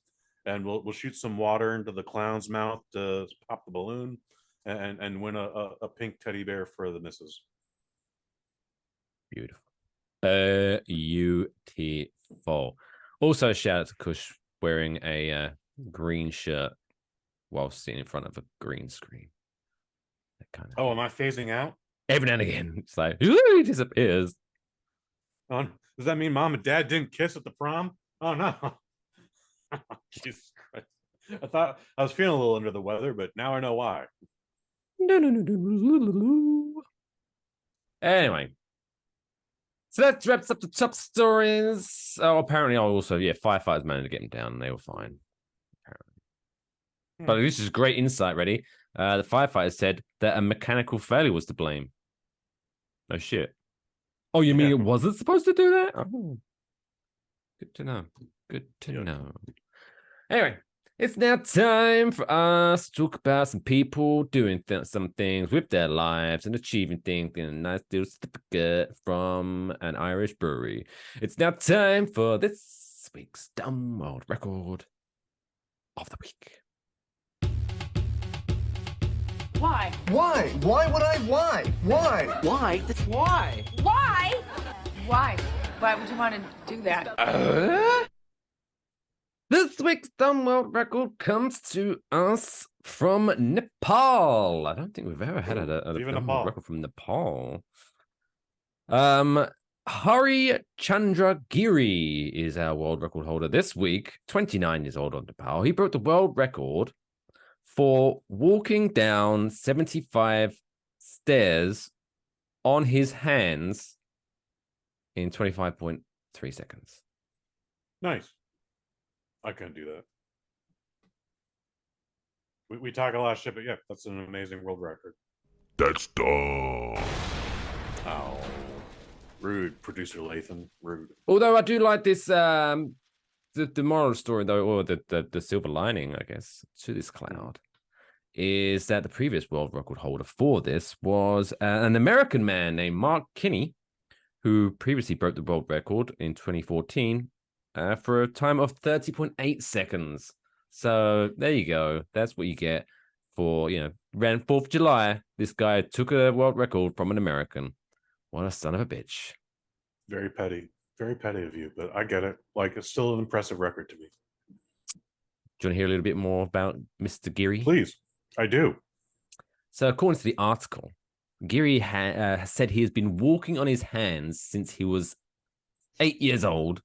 and we'll shoot some water into the clown's mouth to pop the balloon, and win a pink teddy bear for the missus. Beautiful. Beautiful. Also, shout out to Kush wearing a green shirt while sitting in front of a green screen. That kind of. Oh, am I phasing out? Every now and again, it's like he disappears. Oh, does that mean mom and dad didn't kiss at the prom? Oh no. Jesus Christ. I thought I was feeling a little under the weather, but now I know why. Anyway. So that wraps up the top stories. Oh, apparently, firefighters managed to get them down and they were fine. Apparently. But this is great insight, ready? The firefighters said that a mechanical failure was to blame. No shit. Oh, you mean it wasn't supposed to do that? Oh. Good to know. Good to know. Anyway, it's now time for us to talk about some people doing some things with their lives and achieving things in a nice little certificate from an Irish brewery. It's now time for this week's Dumb World Record of the Week. Why? Why? Why would I? Why? Why? Why? Why? Why? Why? Why would you want to do that? This week's Dumb World Record comes to us from Nepal. I don't think we've ever had a Dumb World Record from Nepal. Hari Chandra Giri is our world record holder this week, 29 years old on Nepal. He broke the world record for walking down 75 stairs on his hands in 25.3 seconds. Nice. I couldn't do that. We talk a lot of shit, but yeah, that's an amazing world record. That's dumb. Oh, rude, producer Lathan. Rude. Although I do like this, the moral story though, or the silver lining, I guess, to this cloud, is that the previous world record holder for this was an American man named Mark Kinney, who previously broke the world record in 2014 for a time of 30.8 seconds. So there you go. That's what you get for, ran 4th of July. This guy took a world record from an American. What a son of a bitch. Very petty. Very petty of you, but I get it. Like, it's still an impressive record to me. Do you want to hear a little bit more about Mr. Giri? Please. I do. So, according to the article, Geary said he has been walking on his hands since he was 8 years old.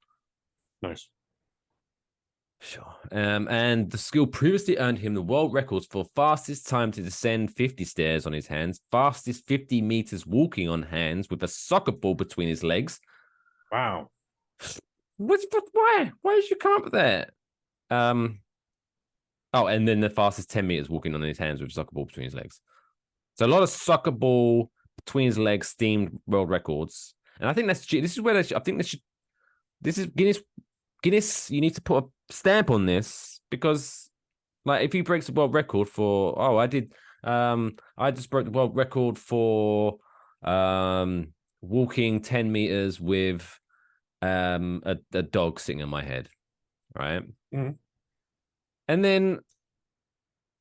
Nice. Sure. And the skill previously earned him the world records for fastest time to descend 50 stairs on his hands, fastest 50 meters walking on hands with a soccer ball between his legs. Wow. Why? Why did you come up with that? Oh, and then the fastest 10 meters walking on his hands with a soccer ball between his legs. So a lot of soccer ball between his legs themed world records. And I think this is where I think this is Guinness, you need to put a stamp on this because, like, if he breaks the world record for, I just broke the world record for walking 10 meters with a dog sitting on my head, right? Mm-hmm. And then,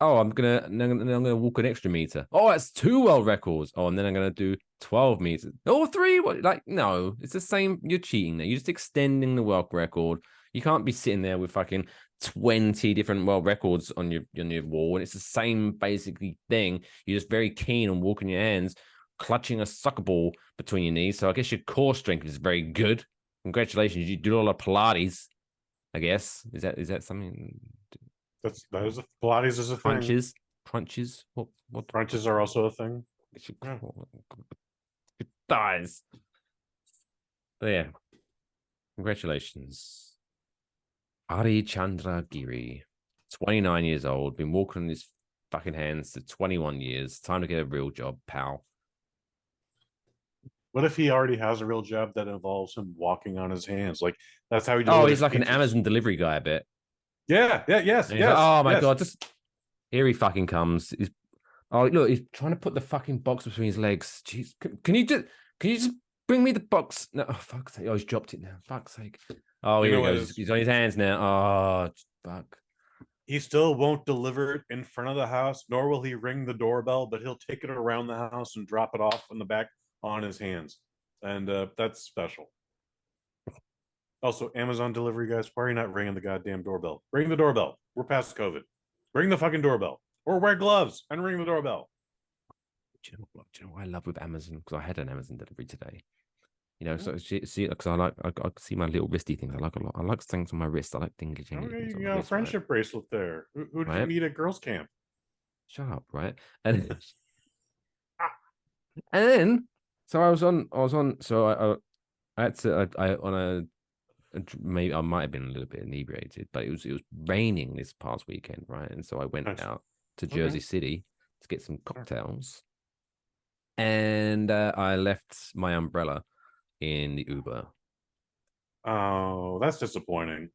I'm gonna walk an extra meter. Oh, that's 2 world records. Oh, and then I'm gonna do 12 meters. Oh, 3. Like, no, it's the same. You're cheating there. You're just extending the world record. You can't be sitting there with fucking 20 different world records on your wall, and it's the same basically thing. You're just very keen on walking your hands, clutching a soccer ball between your knees. So I guess your core strength is very good. Congratulations, you do a lot of Pilates. I guess is that something? Pilates is a thing. Crunches. What Crunches are also a thing. It dies. But yeah, congratulations. Hari Chandra Giri, 29 years old, been walking on his fucking hands for 21 years. Time to get a real job, pal. What if he already has a real job that involves him walking on his hands? Like, that's how he Oh, he's like an Amazon delivery guy, I bet. Yes. Like, oh my God, here he fucking comes. Look, he's trying to put the fucking box between his legs. Jeez, can you just bring me the box? No, oh, fuck's sake. Oh, he's dropped it now. Fuck's sake. Oh, here he goes. He's on his hands now. Oh, fuck. He still won't deliver it in front of the house, nor will he ring the doorbell, but he'll take it around the house and drop it off in the back on his hands. And that's special. Also, Amazon delivery guys, why are you not ringing the goddamn doorbell? Ring the doorbell. We're past COVID. Ring the fucking doorbell. Or wear gloves and ring the doorbell. Do you know what I love with Amazon? Because I had an Amazon delivery today. You know, so see, because I see my little wristy things. I like a lot. I like things on my wrist. I like dingly jingly. Okay, you got a friendship bracelet there. Who did you meet at girls' camp? Shut up, right? And then, so I was on. So I had to. Maybe I might have been a little bit inebriated, but it was raining this past weekend, right? And so I went out to Jersey City to get some cocktails, and I left my umbrella in the Uber. Oh, that's disappointing.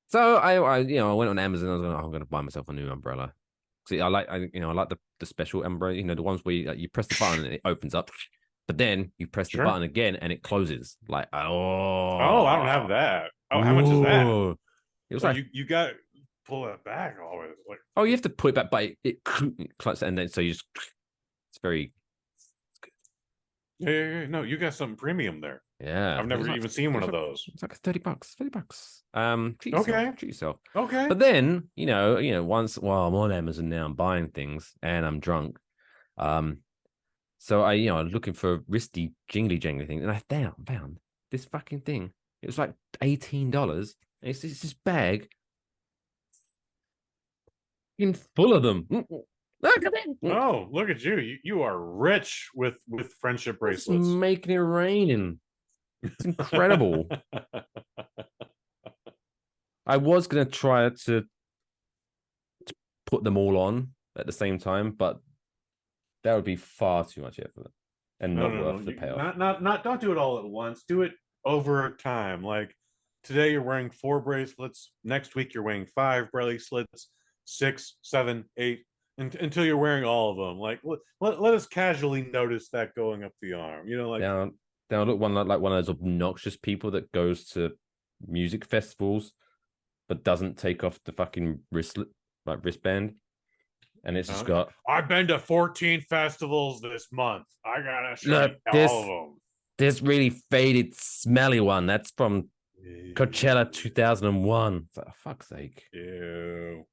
So I went on Amazon. I was I'm going to buy myself a new umbrella. See, I like the special umbrella. The ones where you press the button and it opens up. But then you press the button again and it closes. Like, I don't have that. Oh, how much is that? It was you got to pull that back always. Like, you have to put it back, but it clutches, and then so you just. It's very. Yeah. No, you got something premium there. Yeah, I've never even seen one of those. It's like $30. Treat yourself. Okay. But then once I'm on Amazon now, I'm buying things and I'm drunk. So I'm looking for wristy jingly things, and I found this fucking thing. It was like $18. It's this bag in full of them. Look at it. Oh, look at you. You are rich with friendship bracelets. It's making it rain. It's incredible. I was gonna try to put them all on at the same time, but that would be far too much effort and not worth the payoff. Not don't do it all at once. Do it over time. Like today you're wearing 4 bracelets. Next week you're wearing 5 bracelets, 6, 7, 8, until you're wearing all of them. Like let us casually notice that going up the arm. Now look one of those obnoxious people that goes to music festivals but doesn't take off the fucking wristband. And it's just got. I've been to 14 festivals this month. I gotta show all of them. This really faded, smelly one. That's from Coachella 2001. For fuck's sake. Ew.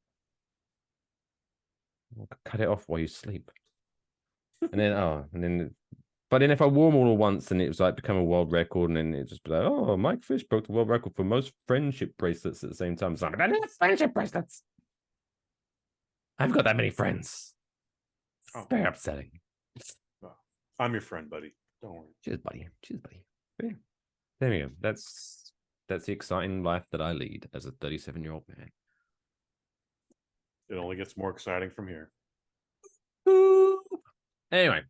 I'll cut it off while you sleep. But then if I wore them all at once, then it was like become a world record, and then it just be like, oh, Mike Fish broke the world record for most friendship bracelets at the same time. It's like, I don't have friendship bracelets. I've got that many friends. Oh. Very upsetting. I'm your friend, buddy. Don't worry. Cheers, buddy. Cheers, buddy. Yeah. There we go. That's the exciting life that I lead as a 37-year-old man. It only gets more exciting from here. Anyway,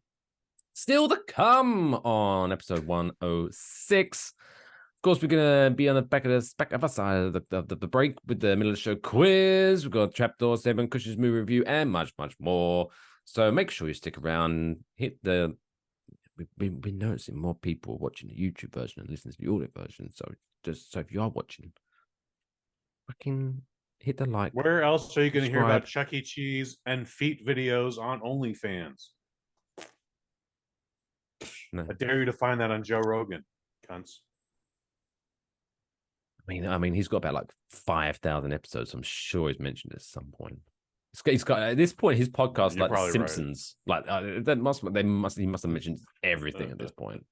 still to come on episode 106. Of course, we're gonna be on the back of our side of the break with the middle of the show quiz. We've got Trapdoor 7, Kush's movie review, and much more. So make sure you stick around. Hit the. We've been noticing more people watching the YouTube version and listening to the audio version. So if you are watching, fucking hit the like. Where else are you going to hear subscribe. about Chuck E. Cheese and feet videos on OnlyFans? No. I dare you to find that on Joe Rogan, cunts. I mean, he's got about like 5,000 episodes. I'm sure he's mentioned it at some point. He's got at this point his podcast You're like probably Simpsons. Like he must have mentioned everything at this point.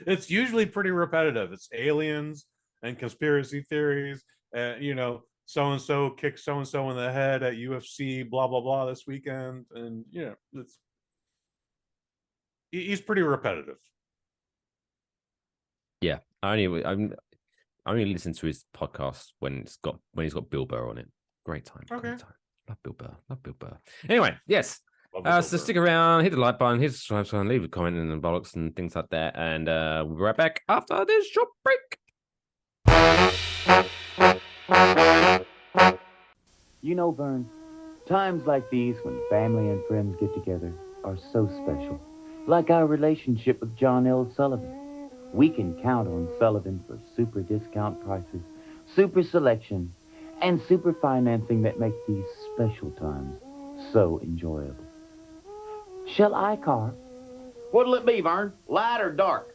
It's usually pretty repetitive. It's aliens and conspiracy theories. So and so kicked so and so in the head at UFC. Blah blah blah this weekend, and he's pretty repetitive. Yeah, I only listen to his podcast when he's got Bill Burr on it. Great time. Okay. Great time. Love Bill Burr. Anyway, yes. Love the Bill So Burr. stick around, hit the like button, hit the subscribe button, leave a comment and the bollocks and things like that. And we'll be right back after this short break. You know, Vern, times like these when family and friends get together are so special. Like our relationship with John L. Sullivan. We can count on Sullivan for super discount prices, super selection, and super financing that make these special times so enjoyable. Shall I carve? What'll it be, Vern? Light or dark?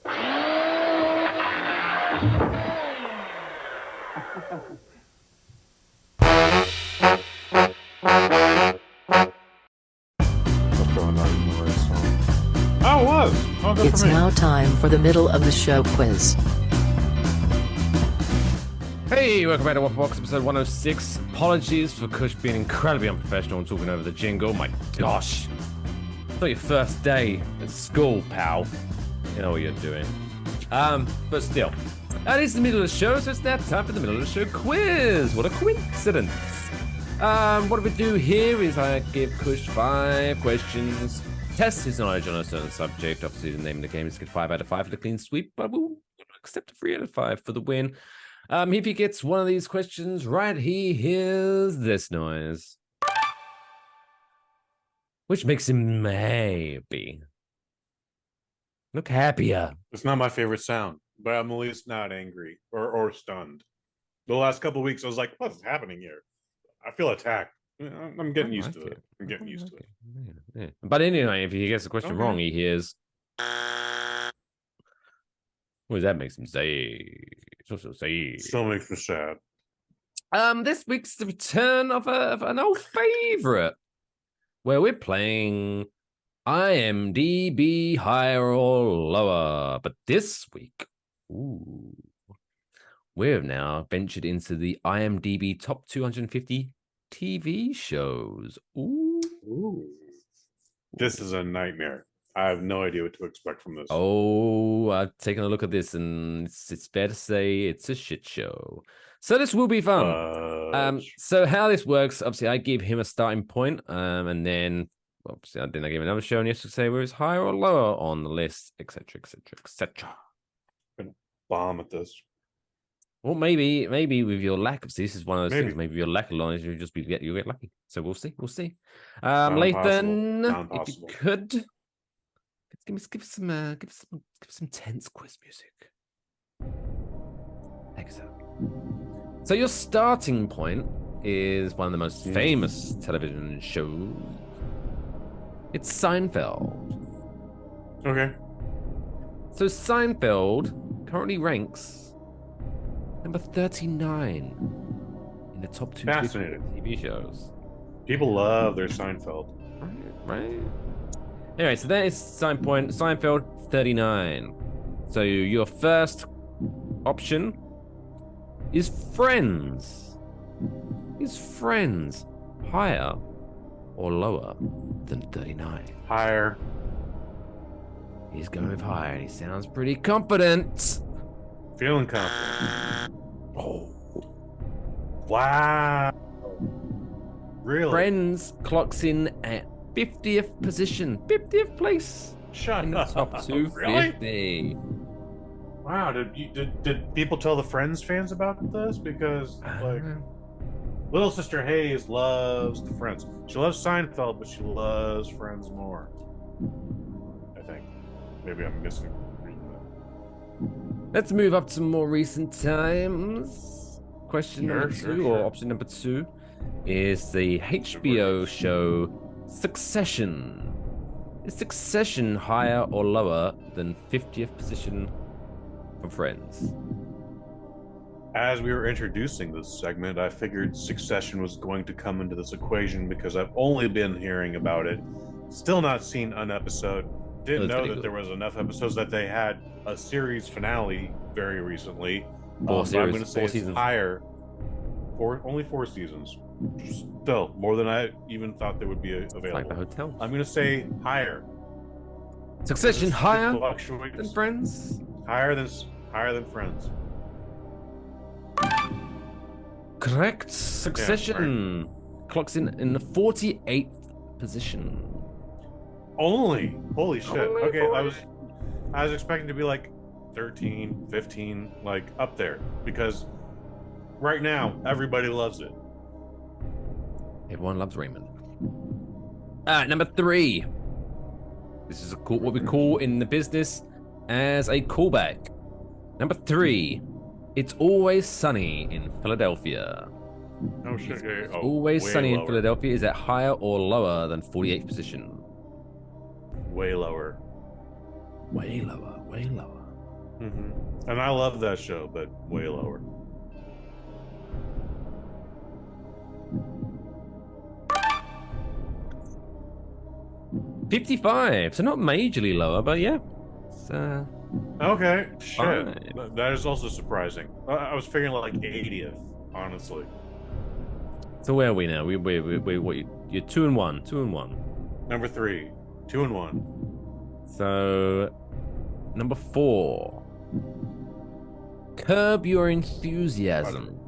Oh, it was. Oh, good It's for me. now time for the middle of the show quiz. Hey, welcome back to Waffle Box episode 106. Apologies for Kush being incredibly unprofessional and talking over the jingle. My gosh. It's not your first day at school, pal. You know what you're doing. But still. It is the middle of the show, so it's now time for the middle of the show quiz. What a coincidence. What we do here is I give Kush 5 questions. Test his knowledge on a certain subject. Obviously, the name of the game is get 5 out of 5 for the clean sweep, but we'll accept a 3 out of 5 for the win. If he gets one of these questions right, he hears this noise, which makes him happy. Look happier. It's not my favorite sound, but I'm at least not angry or stunned. The last couple of weeks, I was like, "What's happening here?" I feel attacked. I'm getting used to it. I'm getting used to it. Yeah. But anyway, if he gets the question wrong, he hears. What does that make him say? Still makes me sad. This week's the return of an old favorite, where we're playing IMDB higher or lower. But this week, we've now ventured into the IMDB top 250 TV shows. Ooh. This is a nightmare. I have no idea what to expect from this. Oh, I've taken a look at this, and it's fair to say it's a shit show. So this will be fun. So how this works, obviously, I give him a starting point, and then obviously I give him another show, and he has to say whether it's higher or lower on the list, etc., etc., etc. Bomb at this. Well, maybe with your lack of this is one of those things. Maybe your lack of knowledge, you'll get lucky. So we'll see. Lathan, if you could. Give some tense quiz music. Excellent. So your starting point is one of the most famous television shows. It's Seinfeld. Okay. So Seinfeld currently ranks number 39 in the top 250 TV shows. People love their Seinfeld. Right. Anyway, so that is Seinfeld 39. So your first option is Friends. Is Friends higher or lower than 39? Higher. He's going with higher, and he sounds pretty confident. Feeling confident. Oh. Wow. Really? Friends clocks in at 50th position, 50th place Shut in the up. top 250. Really? Wow. Did people tell the Friends fans about this? Because like, little sister Hayes loves the Friends. She loves Seinfeld, but she loves Friends more. I think. Maybe I'm missing reading that. Let's move up to more recent times. Question number two, or option number 2, is the HBO show Succession. Is Succession higher or lower than 50th position for Friends? As we were introducing this segment, I figured Succession was going to come into this equation because I've only been hearing about it, still not seen an episode. Didn't know that there was enough episodes that they had a series finale very recently. I'm going to say it's higher. Only 4 seasons. Still more than I even thought they would be available. Like the hotel. I'm going to say higher. Succession higher than Friends? Higher than Friends. Correct. Succession clocks in the 48th position. Only. Holy shit. Only okay, 48. I was expecting to be like 13, 15, like up there, because right now everybody loves it. Everyone loves Raymond. Number 3. This is what we call in the business as a callback. Number 3. It's Always Sunny in Philadelphia. Oh shit. It's Always Sunny in Philadelphia. Is that higher or lower than 48th position? Way lower. Way lower. Way lower. Mm-hmm. And I love that show, but way lower. $55, so not majorly lower, but yeah. It's, okay, shit. Fine. That is also surprising. I was figuring like 80th, honestly. So where are we now? You're 2 and 1. 2 and 1. Number 3, 2 and 1. So number 4. Curb Your Enthusiasm.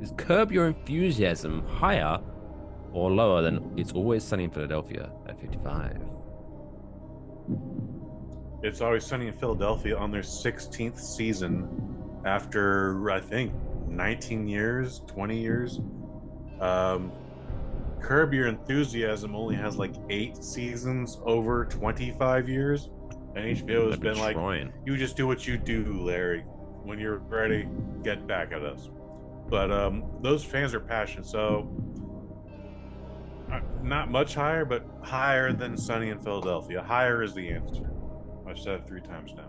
Is Curb Your Enthusiasm higher or lower than It's Always Sunny in Philadelphia at 55? It's Always Sunny in Philadelphia on their 16th season after, I think, 19 years, 20 years. Curb Your Enthusiasm only has like 8 seasons over 25 years. And HBO has been like, you just do what you do, Larry. When you're ready, get back at us. But those fans are passionate, so not much higher, but higher than Sunny in Philadelphia. Higher is the answer. I've said it 3 times now.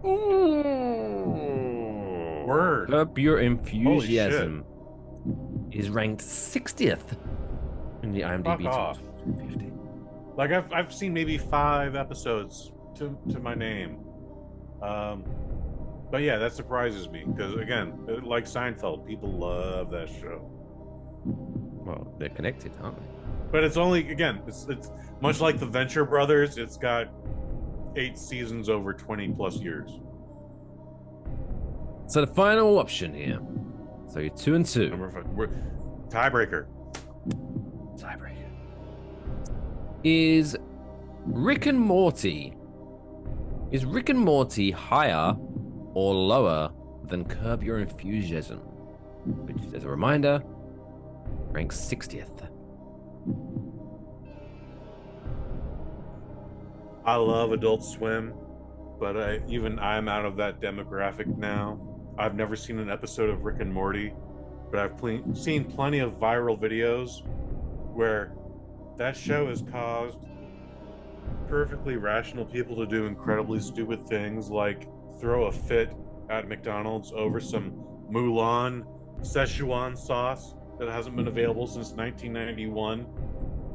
Ooh. Word. Curb Your Enthusiasm is ranked 60th in the IMDb top 250. Like I've seen maybe 5 episodes to my name. But yeah, that surprises me because again, like Seinfeld, people love that show. Well, they're connected, aren't they? But it's only, again, it's much like the Venture Brothers. It's got 8 seasons over 20 plus years. So the final option here. So you're 2 and 2. Number 5. Tiebreaker. Is Rick and Morty. Is Rick and Morty higher or lower than Curb Your Enthusiasm? Which, as a reminder, ranks 60th. I love Adult Swim, but I'm out of that demographic now. I've never seen an episode of Rick and Morty, but I've seen plenty of viral videos where that show has caused perfectly rational people to do incredibly stupid things, like throw a fit at McDonald's over some Mulan Szechuan sauce that hasn't been available since 1991.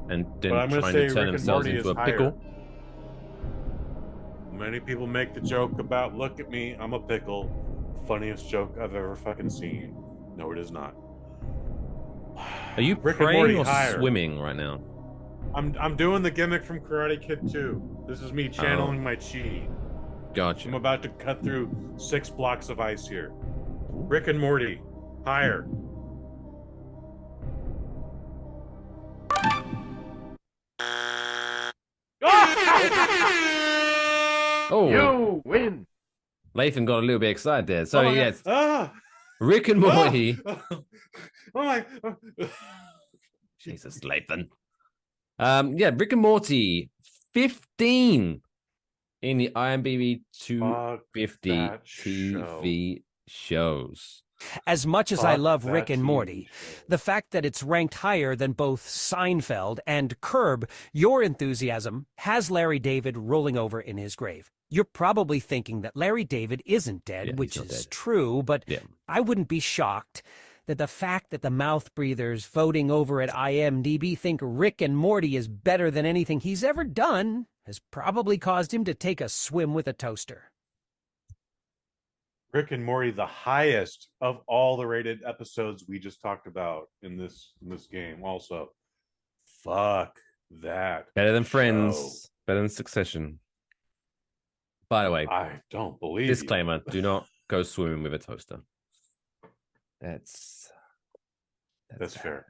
And But then I'm going to trying say to turn Rick and themselves Morty into is a pickle. higher. Many people make the joke about, look at me, I'm a pickle. Funniest joke I've ever fucking seen. No, it is not. Are you Rick and praying Morty or higher. swimming right now? I'm doing the gimmick from Karate Kid 2. This is me channeling my chi. Gotcha. I'm about to cut through 6 blocks of ice here. Rick and Morty, higher. Oh, You win. Lathan got a little bit excited there. So, Oh my yes, God. Rick and Morty. Oh my. Jesus, Lathan. Yeah, Rick and Morty, 15 in the IMDb 250 TV shows. As much as I Fuck love that Rick and TV Morty, show. the fact that it's ranked higher than both Seinfeld and Curb Your Enthusiasm has Larry David rolling over in his grave. You're probably thinking that Larry David isn't dead, Yeah, which he's not is dead. true, but Yeah. I wouldn't be shocked that the fact that the mouth breathers voting over at IMDb think Rick and Morty is better than anything he's ever done has probably caused him to take a swim with a toaster. Rick and Morty, the highest of all the rated episodes we just talked about in this game. Also, fuck that. Better than Friends, show. better than Succession. By the way, I don't believe disclaimer, do not go swimming with a toaster. That's fair.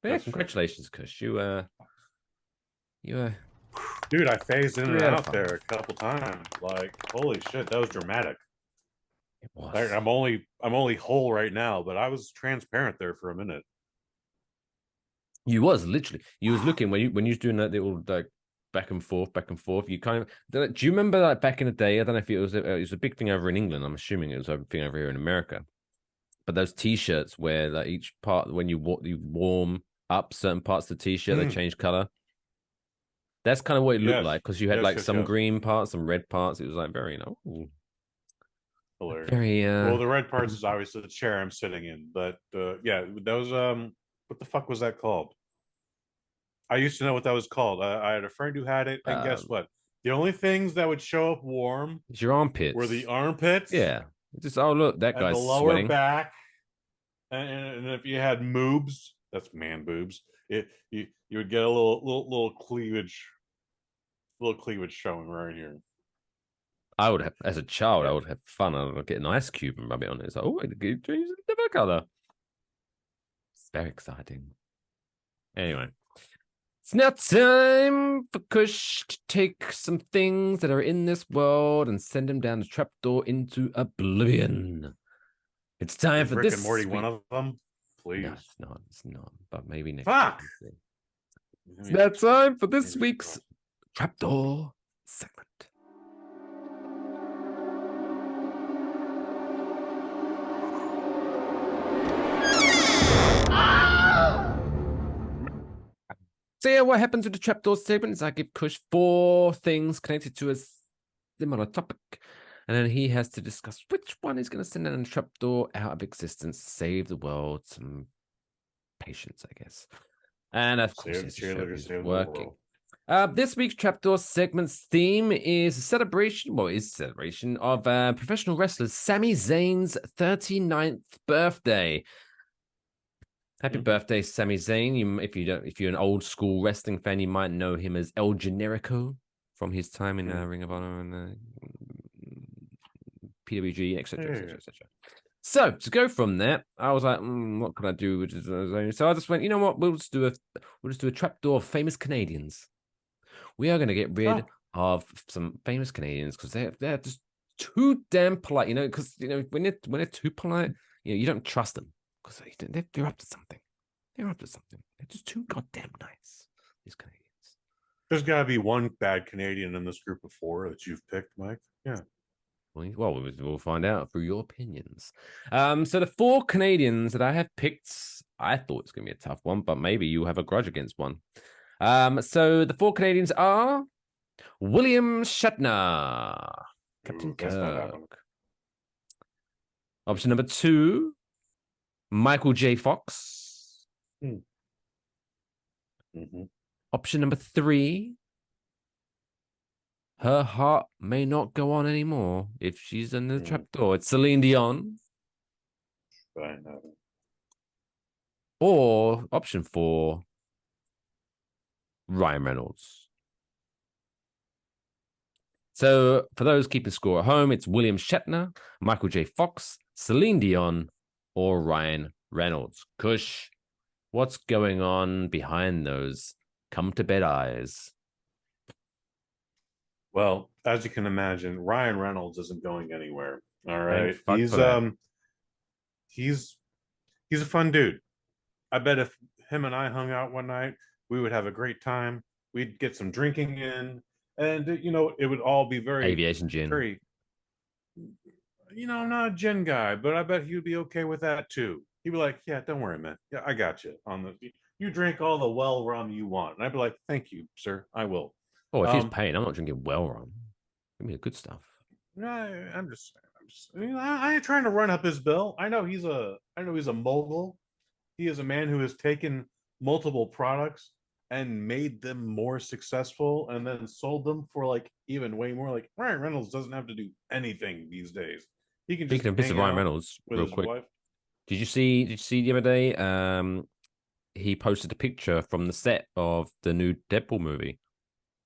But yeah, That's congratulations, Kush. You Dude, I phased in and Three out of out five. there a couple times. Like, holy shit, that was dramatic. it was. Like, I'm only whole right now, but I was transparent there for a minute. You was literally. You was looking when you was doing that little like back and forth. You kind of. Do you remember that back in the day? I don't know if it was a big thing over in England. I'm assuming it was a thing over here in America. But those T-shirts where like each part when you warm up certain parts of the T-shirt, they change color. That's kind of what it looked like because you had some green parts, some red parts. It was like very Hilarious. very Well, the red parts is obviously the chair I'm sitting in, but yeah, that was what the fuck was that called? I used to know what that was called. I had a friend who had it, and guess what? The only things that would show up warm it's your armpits. were the armpits. Yeah. Just look, that and guy's the lower sweating. back, and if you had moobs, that's man boobs. You would get a little cleavage showing right here. I would have, as a child, I would have fun. I would get an ice cube and rub it on it. It's like, oh, I could change a different color. It's very exciting. Anyway, it's now time for Kush to take some things that are in this world and send them down the trapdoor into oblivion. It's time for Rick this. and Morty, one of them, please. No, it's not. It's not. But maybe next. Fuck. Week. It's now time for this week's trapdoor segment. So yeah, what happens with the trapdoor segment is I give Kush 4 things connected to a similar topic, and then he has to discuss which one is going to send a trapdoor out of existence, save the world, some patience, I guess. And of course, Save the cheerleader, is save the working. world. This week's trapdoor segment's theme is a celebration. Well, it's a celebration of professional wrestler Sami Zayn's 39th birthday. Happy birthday, Sami Zayn. If you're an old school wrestling fan, you might know him as El Generico from his time in Ring of Honor and PWG, etc. So to go from there, I was like, what can I do with Zayn? So I just went, you know what? We'll just do a trapdoor of famous Canadians. We are going to get rid of some famous Canadians because they're just too damn polite. You know, because when they're too polite, you don't trust them. Because they're up to something. They're up to something. They're just too goddamn nice, these Canadians. There's got to be one bad Canadian in this group of 4 that you've picked, Mike. Yeah. Well, we'll find out through your opinions. So the 4 Canadians that I have picked, I thought it's going to be a tough one, but maybe you have a grudge against one. So the 4 Canadians are William Shatner, Captain Kirk. Option number 2, Michael J. Fox. Mm-hmm. Option number 3. Her heart may not go on anymore if she's in the trapdoor. It's Celine Dion. Or option 4, Ryan Reynolds. So for those keeping score at home, it's William Shatner, Michael J. Fox, Celine Dion, or Ryan Reynolds. Kush, what's going on behind those come to bed eyes? Well, as you can imagine, Ryan Reynolds isn't going anywhere. All right. He's a fun dude. I bet if him and I hung out one night, we would have a great time. We'd get some drinking in, and it would all be very aviation gin. Very, I'm not a gin guy, but I bet he'd be okay with that too. He'd be like, "Yeah, don't worry, man. Yeah, I got you. You drink all the well rum you want," and I'd be like, "Thank you, sir. I will." Oh, if he's paying, I'm not drinking well rum. Give me the good stuff. I'm just I ain't trying to run up his bill. I know he's a mogul. He is a man who has taken multiple products and made them more successful and then sold them for like even way more. Like Ryan Reynolds doesn't have to do anything these days. He can just Speaking of Ryan Reynolds, real quick. Wife. Did you see the other day? He posted a picture from the set of the new Deadpool movie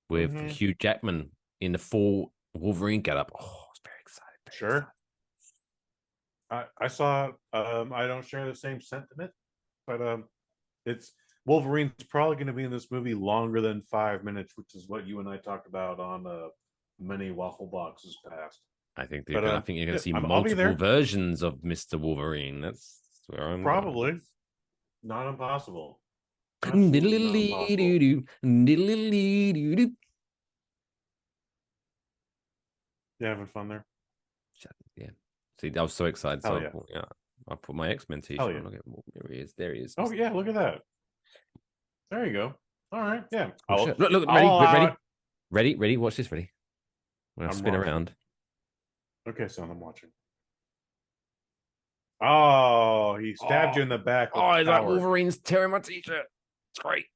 with Hugh Jackman in the full Wolverine getup. Oh, I was very excited. Sure. I saw. I don't share the same sentiment, but it's Wolverine's probably going to be in this movie longer than 5 minutes, which is what you and I talked about on many waffle boxes past. I think you're going to see multiple versions of Mr. Wolverine. That's where I'm probably going. Not impossible. You having fun there? Yeah. See, I was so excited. Hell so yeah. I put my X-Men t-shirt on. Look at there he is. There he is. Oh yeah, look at that. There you go. All right. Yeah. Look, ready. Watch this. Ready. I'm gonna spin watching. Around. Okay, son, I'm watching. Oh, he stabbed you in the back. Oh, that Wolverine's tearing my t-shirt. It's great.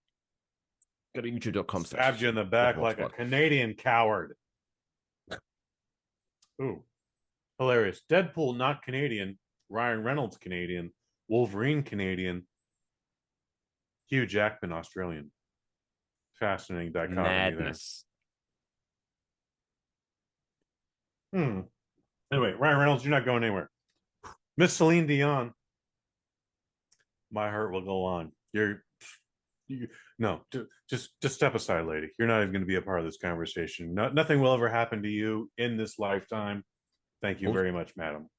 Go to youtube.com. Stabbed you in the back like a Canadian coward. Ooh, hilarious. Deadpool not Canadian. Ryan Reynolds Canadian. Wolverine Canadian. Hugh Jackman Australian. Fascinating dichotomy. Madness. There. Anyway, Ryan Reynolds, you're not going anywhere. Miss Celine Dion. My heart will go on. No, just step aside, lady. You're not even going to be a part of this conversation. Nothing will ever happen to you in this lifetime. Thank you very much, madam.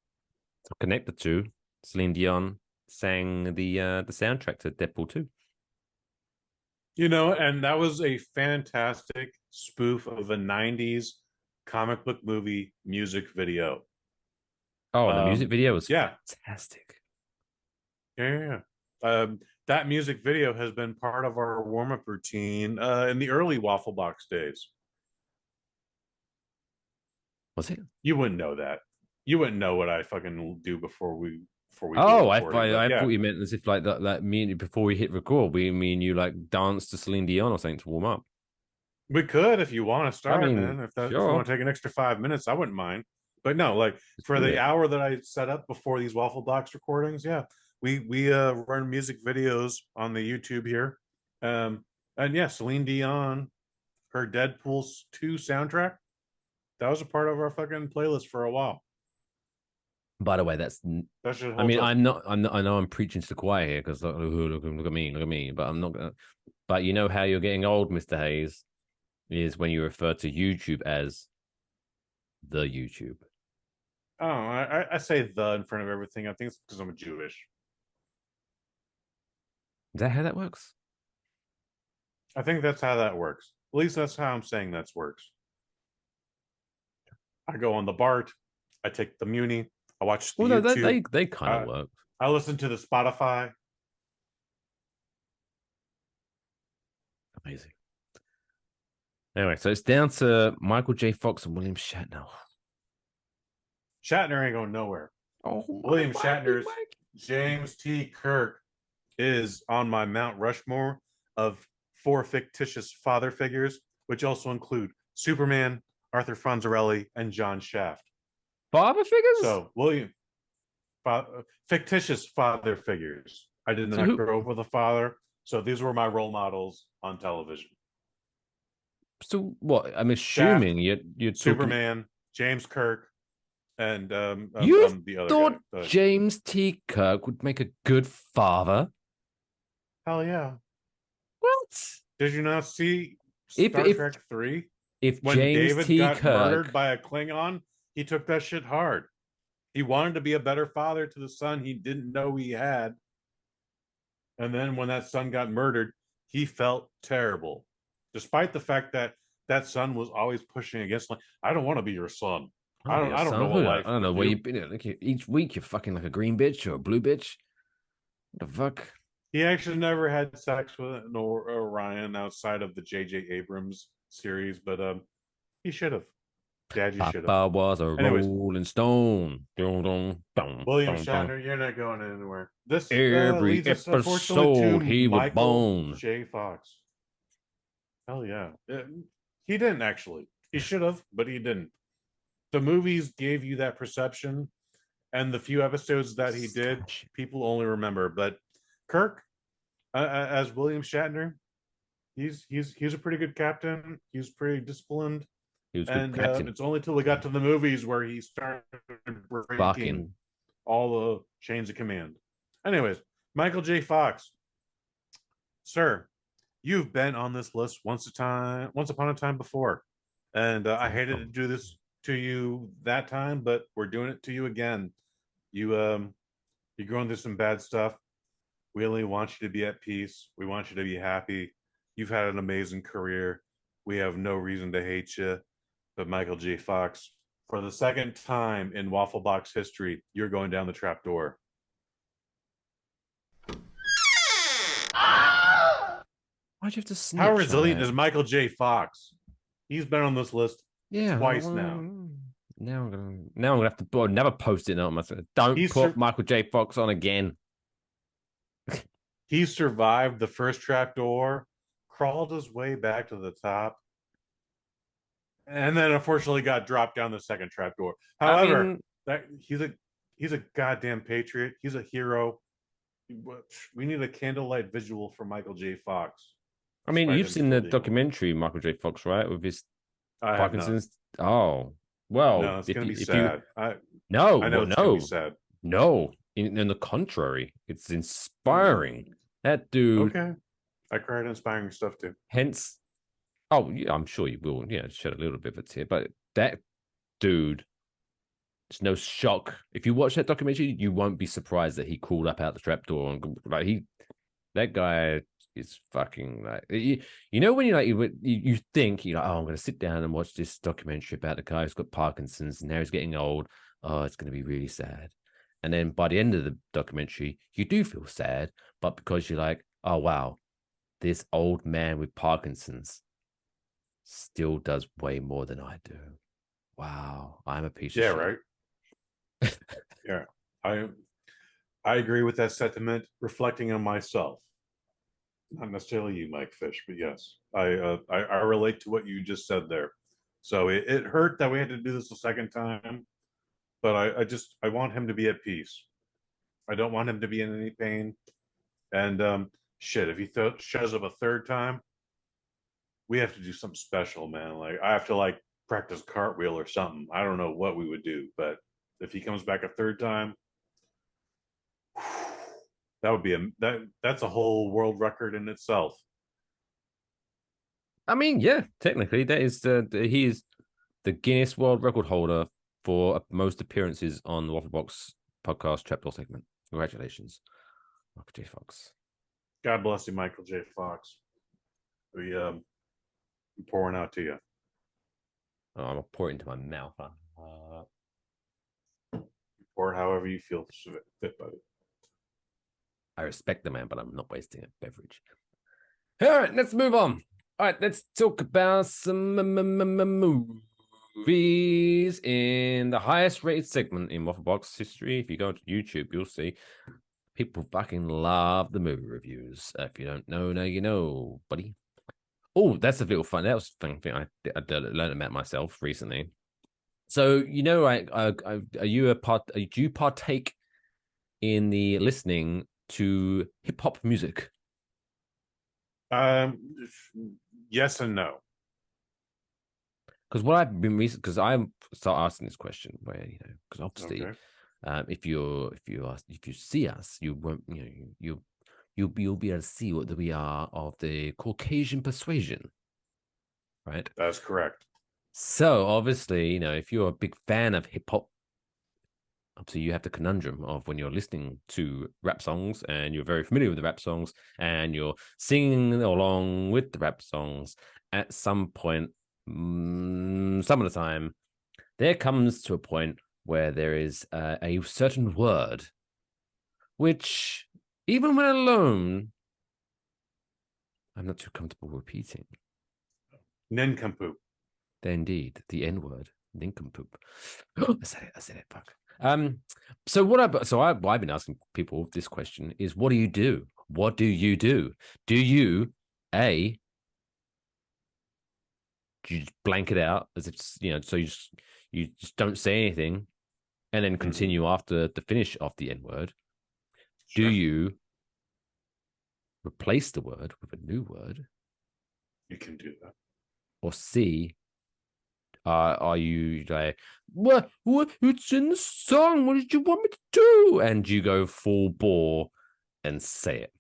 To connect the two, Celine Dion sang the soundtrack to Deadpool 2. And that was a fantastic spoof of a 90s comic book movie music video. Oh, the music video was fantastic. Yeah. That music video has been part of our warm-up routine in the early Waffle Box days. Was it? You wouldn't know that. You wouldn't know what I fucking do before we. I thought you meant as if like that. Me before we hit record, me and you like dance to Celine Dion or something to warm up. We could if you want to start, man. If you want to take an extra 5 minutes, I wouldn't mind. But no, like for the hour that I set up before these Waffle Box recordings, we run music videos on the YouTube here, and Celine Dion, her Deadpool 2 soundtrack, that was a part of our fucking playlist for a while. By the way, I mean, I know I'm preaching to the choir here because look at me, but I'm not gonna. But you know how you're getting old, Mr. Hayes, is when you refer to YouTube as the YouTube. Oh, I say the in front of everything. I think it's because I'm Jewish. Is that how that works? I think that's how that works. At least that's how I'm saying that works. I go on the BART. I take the Muni. I watch the YouTube. They kind of work. I listen to the Spotify. Amazing. Anyway, so it's down to Michael J. Fox and William Shatner. Shatner ain't going nowhere. Oh, William Shatner's James T. Kirk is on my Mount Rushmore of 4 fictitious father figures, which also include Superman, Arthur Fonzarelli, and John Shaft. Father figures? So, William, fictitious father figures. I did not grow up with a father, so these were my role models on television. So what? I'm assuming Shaft, you're Superman, James Kirk, and you the other thought guy. James T. Kirk would make a good father? Hell yeah! What? Did you not see Star Trek 3? If When James David T. got Kirk murdered by a Klingon, he took that shit hard. He wanted to be a better father to the son he didn't know he had. And then when that son got murdered, he felt terrible. Despite the fact that that son was always pushing against, like, I don't want to be your son. I don't know what life. I don't know where you've been. Like, each week you're fucking like a green bitch or a blue bitch. What the fuck? He actually never had sex with an Orion outside of the J.J. Abrams series, but he should have. Dad, you should have. Papa was a rolling stone. Dun, dun, dun, William dun, Shatner, dun. you're not going anywhere. This Every leads us, unfortunately, episode to he was Michael born. J. Fox. Hell yeah. He didn't actually. He should have, but he didn't. The movies gave you that perception, and the few episodes that he did, people only remember. But Kirk, as William Shatner, he's a pretty good captain. He's pretty disciplined. He was good captain. It's only till we got to the movies where he started breaking all the chains of command. Anyways, Michael J. Fox, sir, you've been on this list once upon a time before, and I hated to do this to you that time, but we're doing it to you again. You're going through some bad stuff. We only want you to be at peace. We want you to be happy. You've had an amazing career. We have no reason to hate you. But Michael J. Fox, for the second time in Waffle Box history, you're going down the trap door. Why'd you have to snitch? How resilient is Michael J. Fox? He's been on this list twice now. Now I'm gonna have to never post it on myself. Don't put Michael J. Fox on again. He survived the first trap door, crawled his way back to the top, and then unfortunately got dropped down the second trap door. However, he's a goddamn patriot. He's a hero. We need a candlelight visual for Michael J. Fox. I mean, you've seen the documentary Michael J. Fox, right? With his Parkinson's. Oh, well, no, it's gonna be sad. No, I know it's gonna be sad. No, in the contrary, it's inspiring. That dude. Okay, I cried inspiring stuff too. Hence, oh yeah, I'm sure you will. Yeah, shed a little bit of a tear, but that dude. It's no shock. If you watch that documentary, you won't be surprised that he crawled up out the trapdoor and that guy is fucking like you know when you think you're like, oh, I'm gonna sit down and watch this documentary about the guy who's got Parkinson's and now he's getting old. Oh, it's gonna be really sad. And then by the end of the documentary, you do feel sad, but because you're like, oh wow, this old man with Parkinson's still does way more than I do. Wow, I'm a piece of shit. Right. Yeah, I agree with that sentiment. Reflecting on myself, not necessarily you, Mike Fish, but yes, I relate to what you just said there. So it hurt that we had to do this a second time, but I want him to be at peace. I don't want him to be in any pain. And shit, if he shows up a third time, we have to do something special, man. Like I have to practice cartwheel or something. I don't know what we would do, but if he comes back a third time, that would be that's a whole world record in itself. I mean, yeah, technically that is he is the Guinness World Record holder for most appearances on the Waffle Box podcast Trapdoor segment. Congratulations, Michael J. Fox. God bless you, Michael J. Fox. I'm pouring out to you. Oh, I'm gonna pour it into my mouth. Or however you feel fit, buddy. I respect the man, but I'm not wasting a beverage. All right, let's move on. All right, let's talk about some movies in the highest rated segment in Waffle Box history. If you go to YouTube, you'll see People fucking love the movie reviews. If you don't know, now you know, buddy. Oh, that's a little fun. That was a fun thing I learned about myself recently. So, you know, are you do you partake in the listening to hip hop music? Yes and no. Because what I've been recent, because I start asking this question where, you know, because obviously, if you see us, you won't, you know, you'll be able to see what we are of the Caucasian persuasion, right? That's correct. So obviously, you know, if you're a big fan of hip hop, obviously you have the conundrum of when you're listening to rap songs and you're very familiar with the rap songs and you're singing along with the rap songs. At some point, some of the time, there comes to a point where there is a certain word which, even when alone, I'm not too comfortable repeating. Nincompoop. Indeed, the N word, nincompoop. I said it. Fuck. So I've been asking people this question: is what do you do? What do you do? Do you you just blank it out as if, you know, so you just don't say anything and then continue after the finish of the N word? Sure. Do you replace the word with a new word? You can do that. Or C, are you like, what? It's in the song. What did you want me to do? And you go full bore and say it.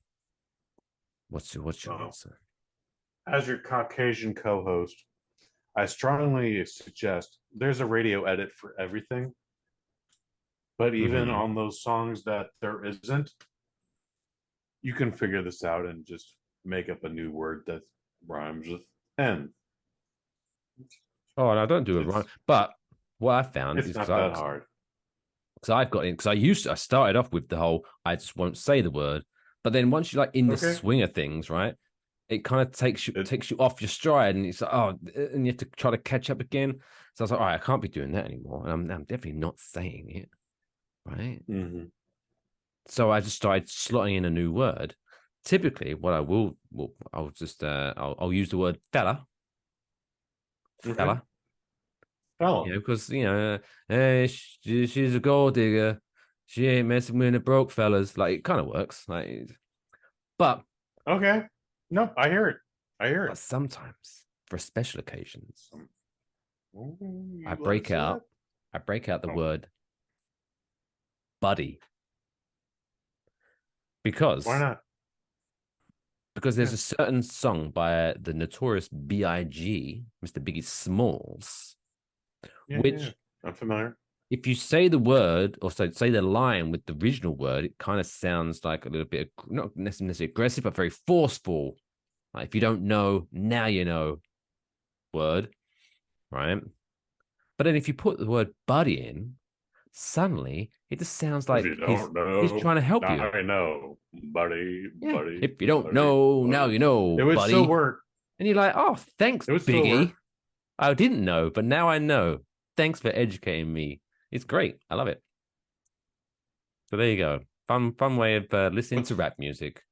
What's your answer? As your Caucasian co-host, I strongly suggest there's a radio edit for everything. But even on those songs that there isn't, you can figure this out and just make up a new word that rhymes with N. Oh, and I don't do it wrong. But what I found is not that hard. Because I've got in, because I started off with the whole I just won't say the word, but then once you're like in the swing of things, right? It kind of takes you off your stride, and it's like, oh, and you have to try to catch up again. So I was like, all right, I can't be doing that anymore, and I'm definitely not saying it, right? Mm-hmm. So I just started slotting in a new word. Typically, what I will I'll just I'll use the word fella. Fella. Oh, you know, because you know, hey, she's a gold digger. She ain't messing with the broke fellas. Like, it kind of works. Like, but okay, no, I hear it. But sometimes, for special occasions, I break out the word buddy. Because why not? Because there's a certain song by the notorious B.I.G., Mr. Biggie Smalls, which I'm familiar. If you say the word or say the line with the original word, it kind of sounds like a little bit, not necessarily aggressive, but very forceful. Like, if you don't know, now you know word, right? But then if you put the word buddy in, suddenly it just sounds like he's trying to help you. I know, buddy. If you don't know, now you know, it would buddy. still work. And you're like, oh, thanks, Biggie. I didn't know, but now I know. Thanks for educating me. It's great. I love it. So there you go. Fun way of listening to rap music.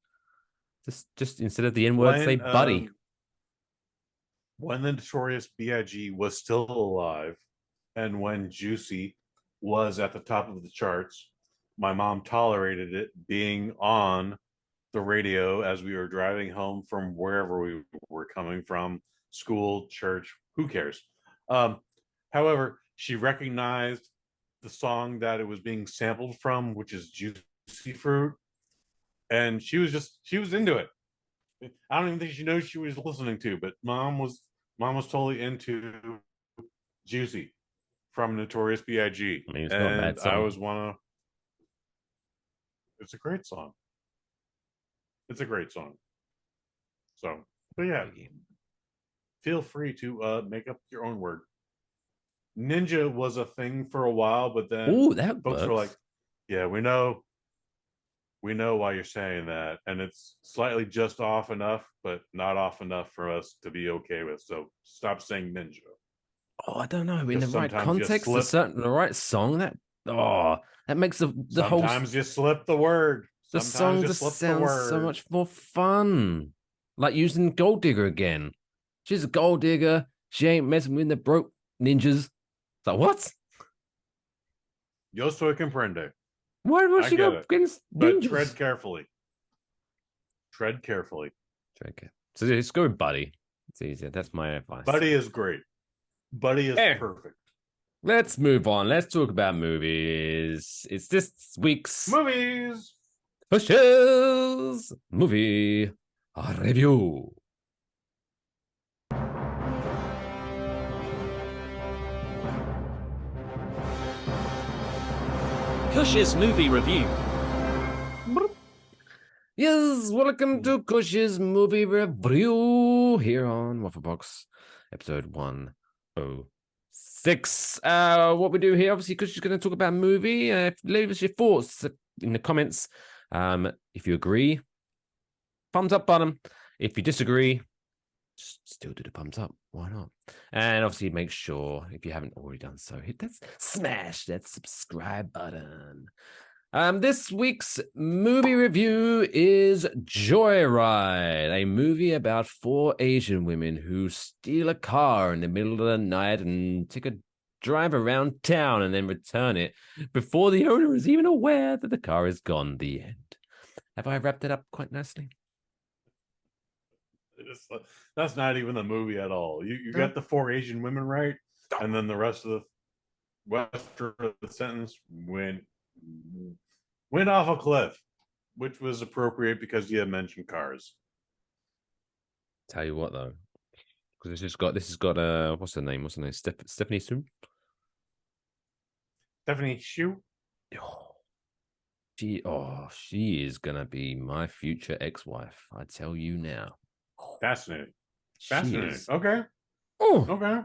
Just instead of the N-word, say buddy. When the notorious B.I.G. was still alive, and when Juicy was at the top of the charts, my mom tolerated it being on the radio as we were driving home from wherever we were coming from, school, church, who cares? However, she recognized the song that it was being sampled from, which is Juicy Fruit, and she was into it. I don't even think she knows she was listening to, but mom was totally into Juicy from Notorious B.I.G. I mean, it's not a bad song. I was it's a great song. So, but yeah, feel free to make up your own word. Ninja was a thing for a while, but then folks were like, yeah, we know why you're saying that, and it's slightly just off enough, but not off enough for us to be okay with. So stop saying ninja. Oh, I don't know. In the right context, the right song, that makes the whole. Sometimes you slip the word. The Sometimes song you just slip the sounds so word. much more fun. Like using Gold Digger again. She's a gold digger. She ain't messing with the broke ninjas. It's like, what? Yo soy comprende. Why would I she get go it. against But ninjas? tread carefully. Tread carefully. Okay. So just go with Buddy. It's easier. That's my advice. Buddy is great. Buddy is perfect. Let's move on. Let's talk about movies. It's this week's movies. Kush's movie review. Kush's movie review. Yes, welcome to Kush's movie review here on Waffle Box, episode 106. What we do here, obviously, Kush is going to talk about a movie. Leave us your thoughts in the comments. If you agree, thumbs up button. If you disagree, still do the thumbs up. Why not? And obviously, make sure, if you haven't already done so, smash that subscribe button. This week's movie review is Joyride, a movie about 4 Asian women who steal a car in the middle of the night and take a drive around town and then return it before the owner is even aware that the car is gone. The end. Have I wrapped it up quite nicely? That's not even the movie at all. You got the 4 Asian women right, and then the rest of the rest of the sentence went off a cliff, which was appropriate because you had mentioned cars. Tell you what though, because this has got what's her name? Stephanie Sue. Stephanie Sue. She is gonna be my future ex-wife. I tell you now. Fascinating. Okay. Oh, okay.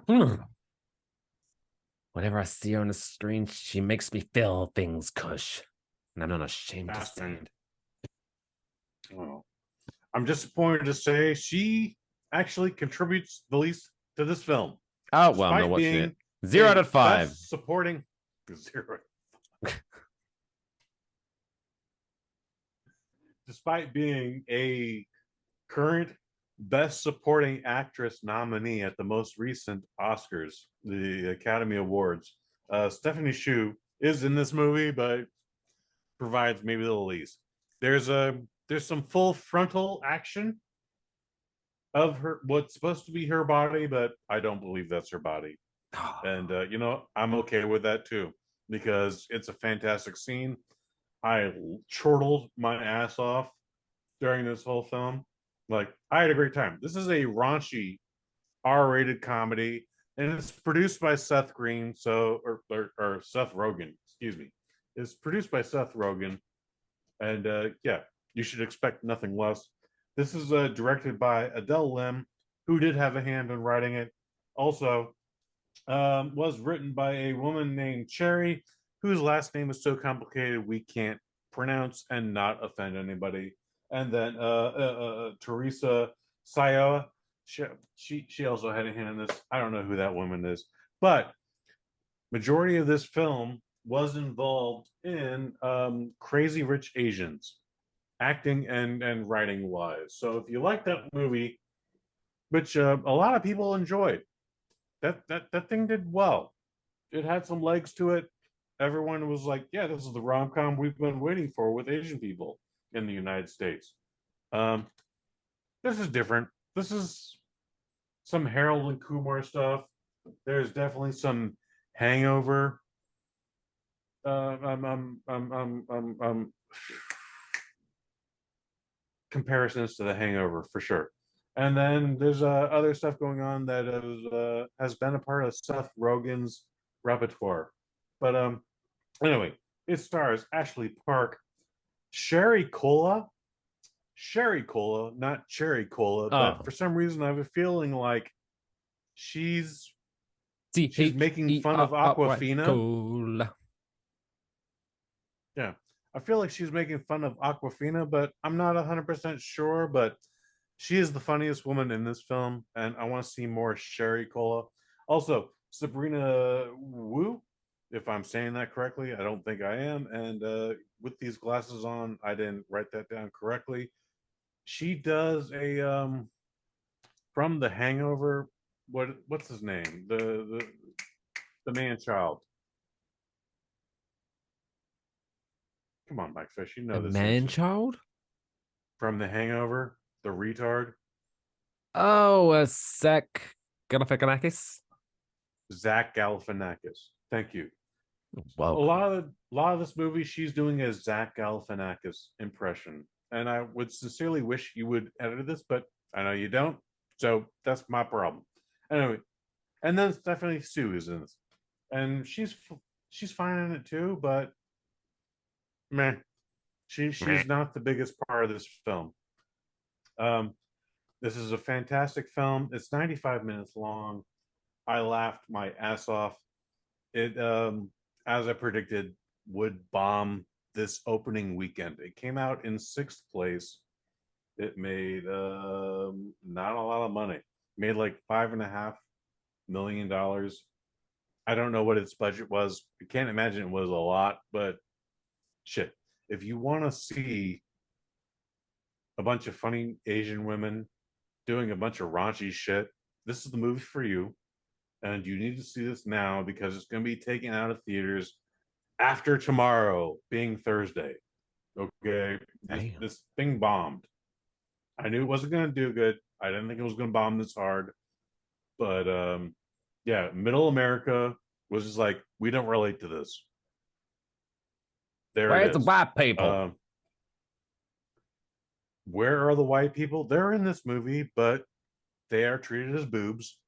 Whenever I see her on the screen, she makes me feel things, Kush. And I'm not ashamed to say it. Oh. I'm disappointed to say she actually contributes the least to this film. Oh, well, I'm not watching it. 0 out of 5. Supporting 0. Despite being a current Best Supporting Actress nominee at the most recent Oscars, the Academy Awards, Stephanie Shu is in this movie, but provides maybe the least. There's some full frontal action of her, what's supposed to be her body, but I don't believe that's her body. And I'm okay with that too, because it's a fantastic scene. I chortled my ass off during this whole film. Like, I had a great time. This is a raunchy R-rated comedy, and it's produced by Seth Green, or Seth Rogen, excuse me. It's produced by Seth Rogen, and you should expect nothing less. This is directed by Adele Lim, who did have a hand in writing it. Also, was written by a woman named Cherry, whose last name is so complicated we can't pronounce and not offend anybody. And then Teresa Sayoa, she also had a hand in this. I don't know who that woman is, but majority of this film was involved in Crazy Rich Asians, acting and writing wise. So if you like that movie, which a lot of people enjoyed, that thing did well. It had some legs to it. Everyone was like, yeah, this is the rom-com we've been waiting for with Asian people in the United States. This is different. This is some Harold and Kumar stuff. There's definitely some Hangover. Comparisons to the Hangover for sure. And then there's other stuff going on that has been a part of Seth Rogen's repertoire. But anyway, it stars Ashley Park, Sherry Cola, not Cherry Cola, but for some reason I have a feeling like she's making fun of Aquafina. Cola. Yeah, I feel like she's making fun of Aquafina, but I'm not 100% sure. But she is the funniest woman in this film, and I want to see more Sherry Cola. Also, Sabrina Wu if I'm saying that correctly. I don't think I am. And with these glasses on, I didn't write that down correctly. She does a from The Hangover. What's his name? The man child. Come on, Mike Fish. You know The this man answer. child? From The Hangover, the retard. Oh, Zach Galifianakis. Zach Galifianakis. Thank you. Wow. A lot of this movie, she's doing a Zach Galifianakis impression, and I would sincerely wish you would edit this, but I know you don't, so that's my problem. Anyway, and then Stephanie Sue is in this, and she's fine in it too, but man, she's not the biggest part of this film. This is a fantastic film. It's 95 minutes long. I laughed my ass off. It as I predicted, would bomb this opening weekend. It came out in 6th place. It made not a lot of money. Made like $5.5 million. I don't know what its budget was. I can't imagine it was a lot, but shit. If you want to see a bunch of funny Asian women doing a bunch of raunchy shit, this is the movie for you. And you need to see this now because it's going to be taken out of theaters after tomorrow, being Thursday. Okay, this thing bombed. I knew it wasn't going to do good. I didn't think it was going to bomb this hard. But yeah, Middle America was just like, we don't relate to this. Where's the white people? Where are the white people? They're in this movie, but they are treated as boobs.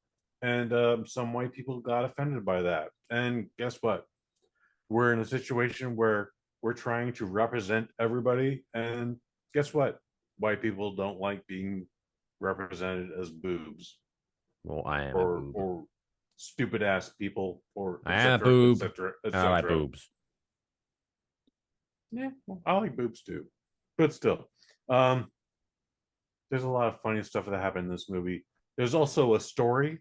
And some white people got offended by that. And guess what? We're in a situation where we're trying to represent everybody. And guess what? White people don't like being represented as boobs. Well, I am or stupid ass people, or I am a boob. I like boobs. Yeah, well, I like boobs too, but still, there's a lot of funny stuff that happened in this movie. There's also a story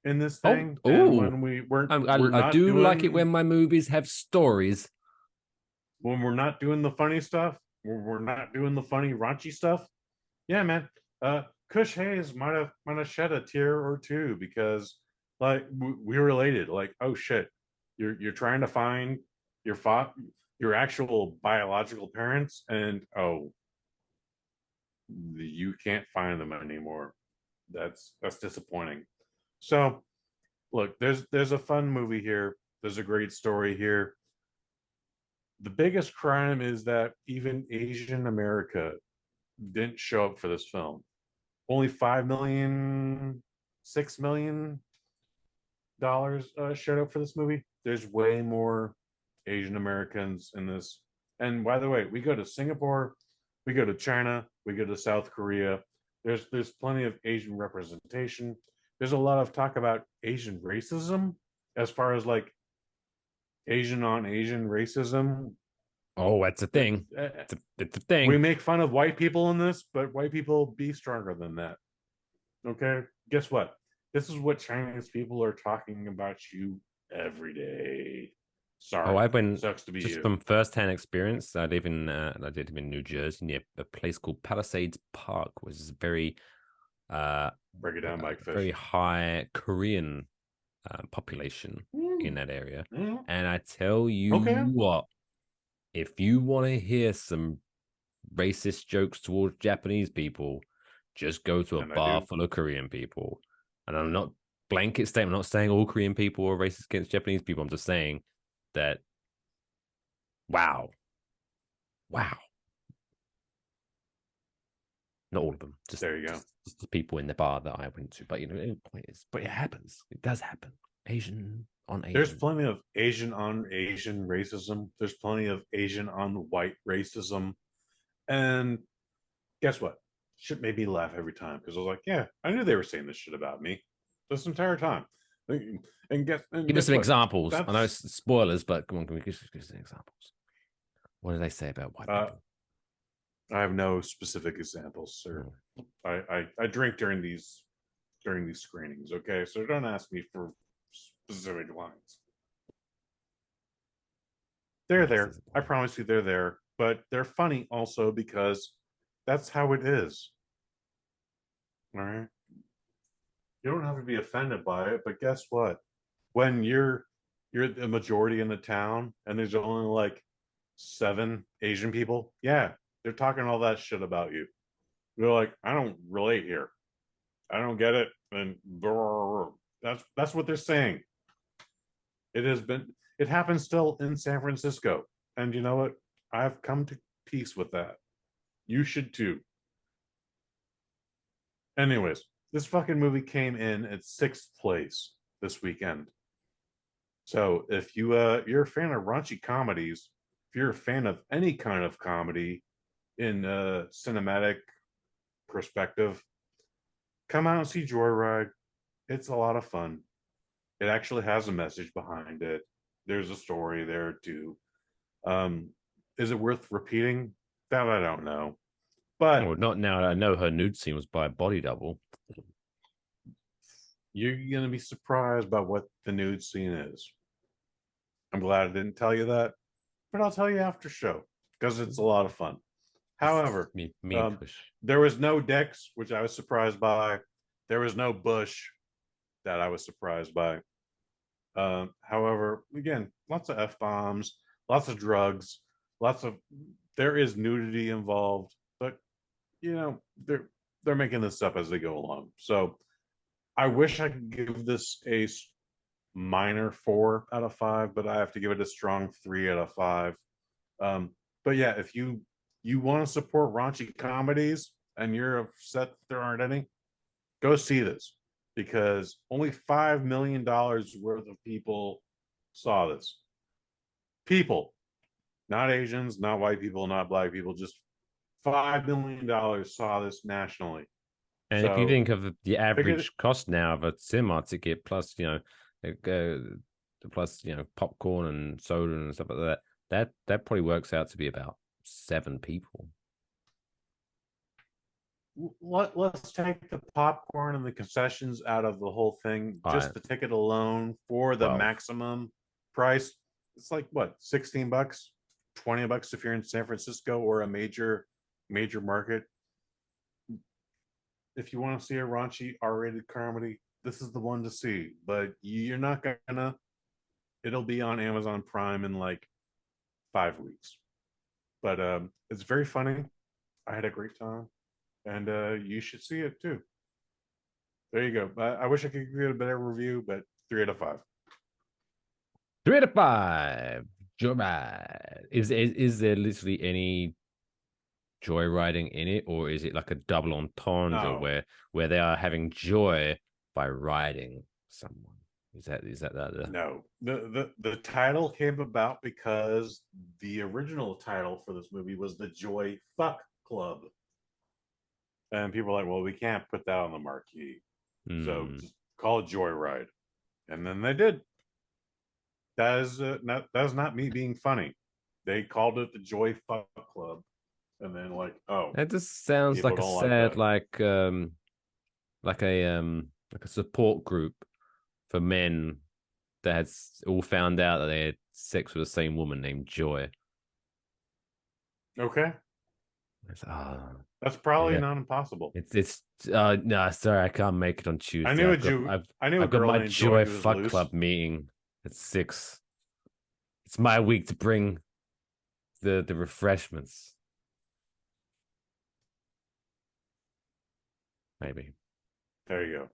in this thing. Oh, when I do like it when my movies have stories. When we're not doing the funny stuff, when we're not doing the funny raunchy stuff. Yeah, man. Kush Hayes might have shed a tear or two because, like, we related. Like, oh shit, you're trying to find your actual biological parents, and oh, you can't find them anymore. That's disappointing. So, look, there's a fun movie here. There's a great story here. The biggest crime is that even Asian America didn't show up for this film. Only $5 million, $6 million showed up for this movie. There's way more Asian Americans in this. And by the way, we go to Singapore, we go to China, we go to South Korea. There's plenty of Asian representation. There's a lot of talk about Asian racism as far as like Asian on Asian racism. Oh, that's a thing. It's a thing. We make fun of white people in this, but white people be stronger than that. Okay? Guess what? This is what Chinese people are talking about you every day. Sorry. I've been sucks to be just you. from first-hand experience. I live in New Jersey near a place called Palisades Park, which is very break it down, Mike Fish. Very high Korean population in that area. And I tell you what, if you want to hear some racist jokes towards Japanese people, just go to a bar full of Korean people. And I'm not blanket statement. I'm not saying all Korean people are racist against Japanese people. I'm just saying that, wow. Not all of them. Just, there you go. Just the people in the bar that I went to. But, but it happens. It does happen. Asian on Asian. There's plenty of Asian on Asian racism. There's plenty of Asian on white racism. And guess what? Shit made me laugh every time because I was like, yeah, I knew they were saying this shit about me this entire time. And give us some examples. I know it's spoilers, but come on, can we give some examples? What do they say about white people? I have no specific examples, sir. I drink during these screenings, okay? So don't ask me for specific lines. They're there. I promise you they're there. But they're funny also because that's how it is. All right. You don't have to be offended by it, but guess what? When you're the majority in the town and there's only like 7 Asian people, yeah, they're talking all that shit about you. They're like, I don't relate here. I don't get it. And that's what they're saying. It happens still in San Francisco. And you know what? I've come to peace with that. You should too. Anyways, this fucking movie came in at 6th place this weekend. So if you're a fan of raunchy comedies, if you're a fan of any kind of comedy in a cinematic perspective, come out and see Joyride. It's a lot of fun. It actually has a message behind it. There's a story there too. Is it worth repeating? That I don't know. But not now. I know her nude scene was by a body double. You're gonna be surprised by what the nude scene is. I'm glad I didn't tell you that, but I'll tell you after show because it's a lot of fun. However, there was no Dex, which I was surprised by. There was no Bush that I was surprised by. However, again, lots of F-bombs, lots of drugs, there is nudity involved, but you know, they're making this up as they go along. So I wish I could give this a minor 4 out of 5, but I have to give it a strong 3 out of 5. But yeah, if you want to support raunchy comedies and you're upset that there aren't any, go see this because only $5 million worth of people saw this. People, not Asians, not white people, not black people, just $5 million saw this nationally. And if you think of the average cost now of a cinema ticket plus, plus popcorn and soda and stuff like that probably works out to be about 7 people. Let's take the popcorn and the concessions out of the whole thing. Just the ticket alone for the maximum price. It's like what, $16, $20 if you're in San Francisco or a major market. If you want to see a raunchy R-rated comedy, this is the one to see. But you're not gonna. It'll be on Amazon Prime in like 5 weeks. But it's very funny. I had a great time, and you should see it too. There you go. I wish I could give it a better review, but 3 out of 5. 3 out of 5. Joyride. Is there literally any joyriding in it, or is it like a double entendre where they are having joy by riding someone? Is that No. The title came about because the original title for this movie was the Joy Fuck Club. And people are like, well, we can't put that on the marquee. So just call it Joyride. And then they did. That is not me being funny. They called it the Joy Fuck Club. And then that just sounds like a sad like a support group for men that had all found out that they had sex with the same woman named Joy. Okay. That's probably not impossible. It's no, sorry, I can't make it on Tuesday. I've got my Joy Fuck Club meeting at 6. It's my week to bring the refreshments. Maybe. There you go.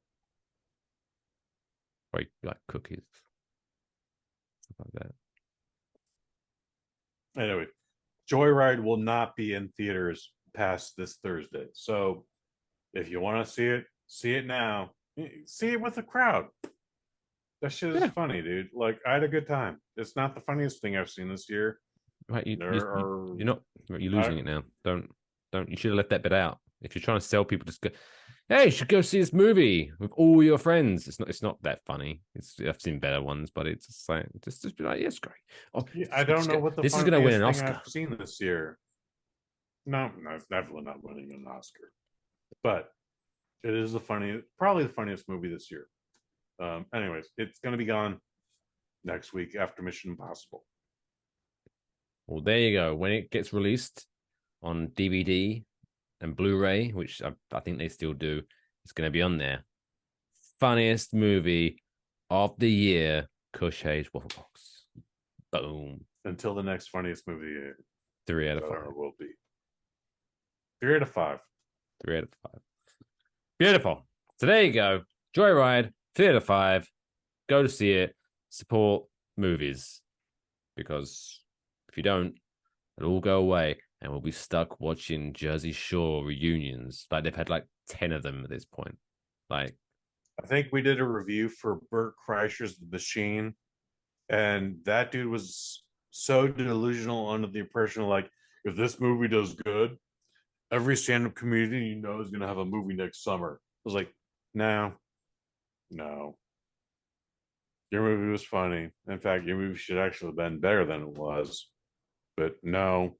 Or like cookies. Stuff like that. Anyway, Joyride will not be in theaters past this Thursday. So if you want to see it now. See it with a crowd. That shit is funny, dude. Like, I had a good time. It's not the funniest thing I've seen this year. Right, you're losing it now. Don't. You should have left that bit out. If you're trying to sell people, just go, hey, you should go see this movie with all your friends. It's not that funny. I've seen better ones, but it's just like just be like, yes, great. Oh, I don't know what this is going to win an Oscar. I've seen this year. No, it's definitely not winning an Oscar, but it is probably the funniest movie this year. Anyways, it's going to be gone next week after Mission Impossible. Well, there you go. When it gets released on DVD and Blu-ray, which I think they still do, it's going to be on there. Funniest movie of the year, Kush Waffle Box. Boom. Until the next funniest movie, 3 out of 5. Will be 3 out of 5. 3 out of 5. Beautiful. So there you go. Joyride, 3 out of 5. Go to see it. Support movies. Because if you don't, it'll all go away and we'll be stuck watching Jersey Shore reunions. Like they've had like 10 of them at this point. Like, I think we did a review for Burt Kreischer's The Machine, and that dude was so delusional under the impression of like, if this movie does good, every stand-up comedian you know is going to have a movie next summer. I was like, no. Your movie was funny. In fact, your movie should actually have been better than it was. But no.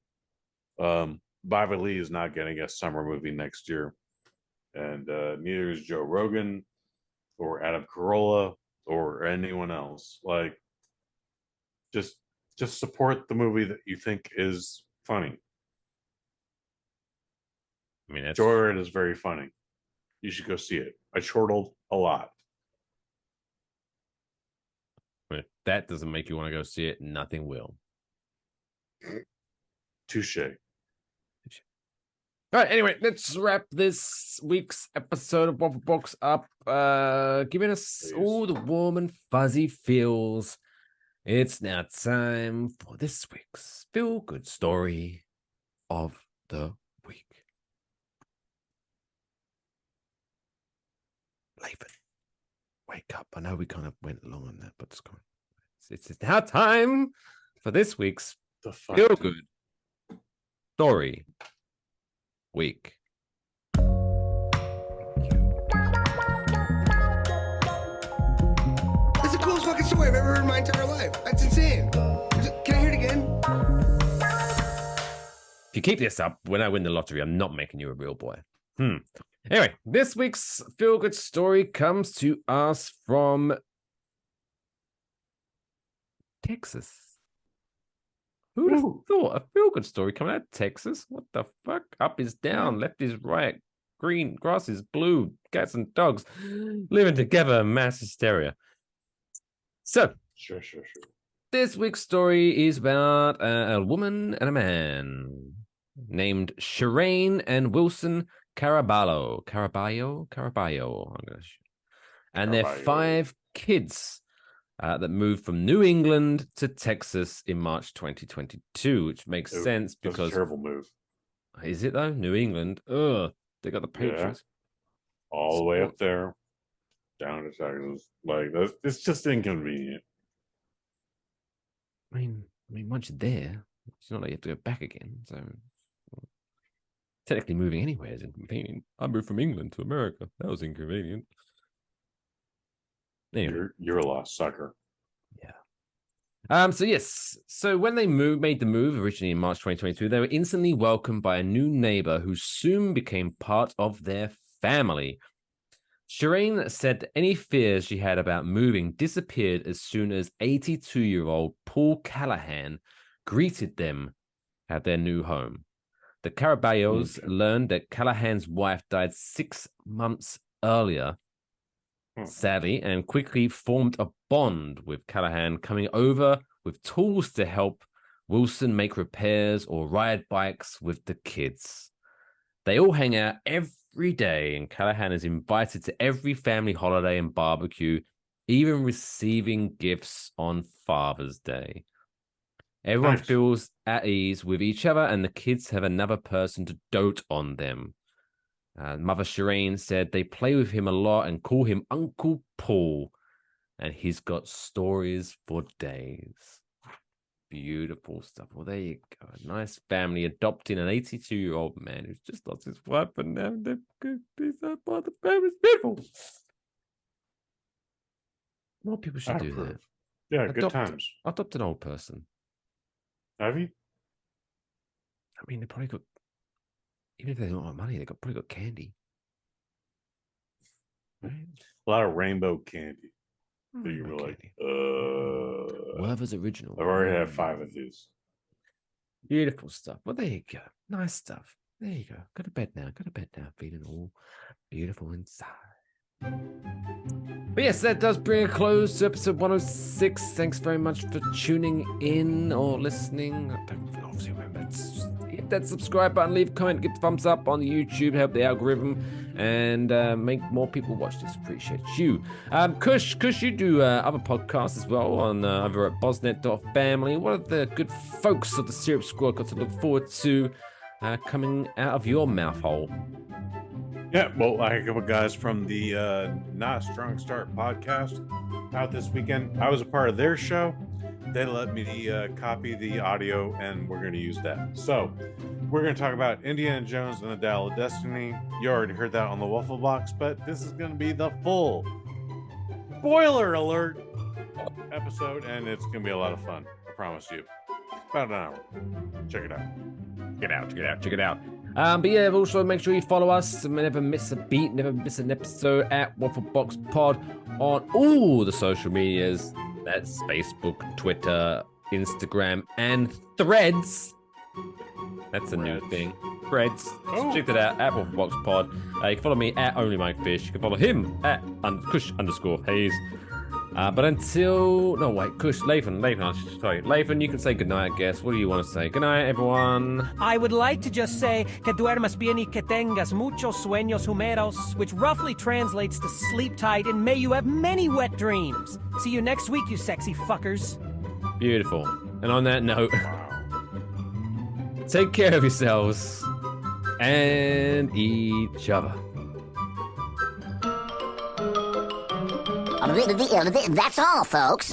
Bobby Lee is not getting a summer movie next year. And neither is Joe Rogan or Adam Carolla or anyone else. Like, just support the movie that you think is funny. I mean, that's... Joyride is very funny. You should go see it. I chortled a lot. If that doesn't make you want to go see it, nothing will. Touche. All right, anyway, let's wrap this week's episode of Waffle Box up, giving us all the warm and fuzzy feels. It's now time for this week's feel-good story of the week. Laban, wake up. I know we kind of went along on that, but it's now time for this week's feel-good story week. That's the coolest fucking story I've ever heard in my entire life. That's insane. Can I hear it again? If you keep this up, when I win the lottery, I'm not making you a real boy. Anyway, this week's feel-good story comes to us from Texas. Who'd have thought a feel-good story coming out of Texas? What the fuck? Up is down, left is right, green, grass is blue, cats and dogs living together, mass hysteria. So, Sure. this week's story is about a woman and a man named Shireen and Wilson Caraballo. And their 5 kids that moved from New England to Texas in March 2022, which makes sense because... That's a terrible move. Is it, though? New England? Ugh, they got the Patriots. Yeah. All the way up there, down to Texas. Like, it's just inconvenient. I mean, once you're there, it's not like you have to go back again, so... Technically, moving anywhere is inconvenient. I moved from England to America. That was inconvenient. Anyway. You're a lost sucker. Yeah. So when they made the move originally in March 2022, they were instantly welcomed by a new neighbor who soon became part of their family. Shireen said that any fears she had about moving disappeared as soon as 82-year-old Paul Callahan greeted them at their new home. The Caraballos learned that Callahan's wife died 6 months earlier, sadly, and quickly formed a bond with Callahan, coming over with tools to help Wilson make repairs or ride bikes with the kids. They all hang out every day, and Callahan is invited to every family holiday and barbecue, even receiving gifts on Father's Day. Everyone feels at ease with each other, and the kids have another person to dote on them. Mother Shireen said they play with him a lot and call him Uncle Paul, and he's got stories for days. Beautiful stuff. Well, there you go. A nice family adopting an 82-year-old man who's just lost his wife, and now he's that part of the family. It's beautiful. More people should do that. Yeah, good times. Adopt an old person. Have you? I mean, they probably got, even if they don't have money, probably got candy. Right? A lot of rainbow candy. So you were like, Werther's Original. I've already had 5 of these. Beautiful stuff. Well, there you go. Nice stuff. There you go. Go to bed now. Go to bed now. Feeling all beautiful inside. But yes, that does bring a close to episode 106. Thanks very much for tuning in or listening. Obviously, remember, hit that subscribe button, leave a comment, give a thumbs up on YouTube, help the algorithm, and make more people watch this. Appreciate you. Kush, you do other podcasts as well on over at bosnet.family. What are the good folks of the Syrup Squad got to look forward to coming out of your mouth hole? Yeah, well, I had a couple guys from the Not Strong Start podcast out this weekend. I was a part of their show. They let me copy the audio, and we're going to use that. So we're going to talk about Indiana Jones and the Dial of Destiny. You already heard that on the Waffle Box, but this is going to be the full spoiler alert episode, and it's going to be a lot of fun. I promise you. About an hour. Check it out. Check it out. But yeah, also make sure you follow us and never miss a beat, never miss an episode at Waffle Box Pod on all the social medias. That's Facebook, Twitter, Instagram, and Threads. That's a new thing. Threads. So check that out at Waffle Box Pod. You can follow me at OnlyMikeFish. You can follow him at Kush_Hayes. But until... No, wait, Kush, Lathan, sorry. Lathan, you can say goodnight, I guess. What do you want to say? Goodnight, everyone. I would like to just say, que duermas bien y que tengas muchos sueños húmedos, which roughly translates to sleep tight, and may you have many wet dreams. See you next week, you sexy fuckers. Beautiful. And on that note, take care of yourselves and each other. That's all, folks.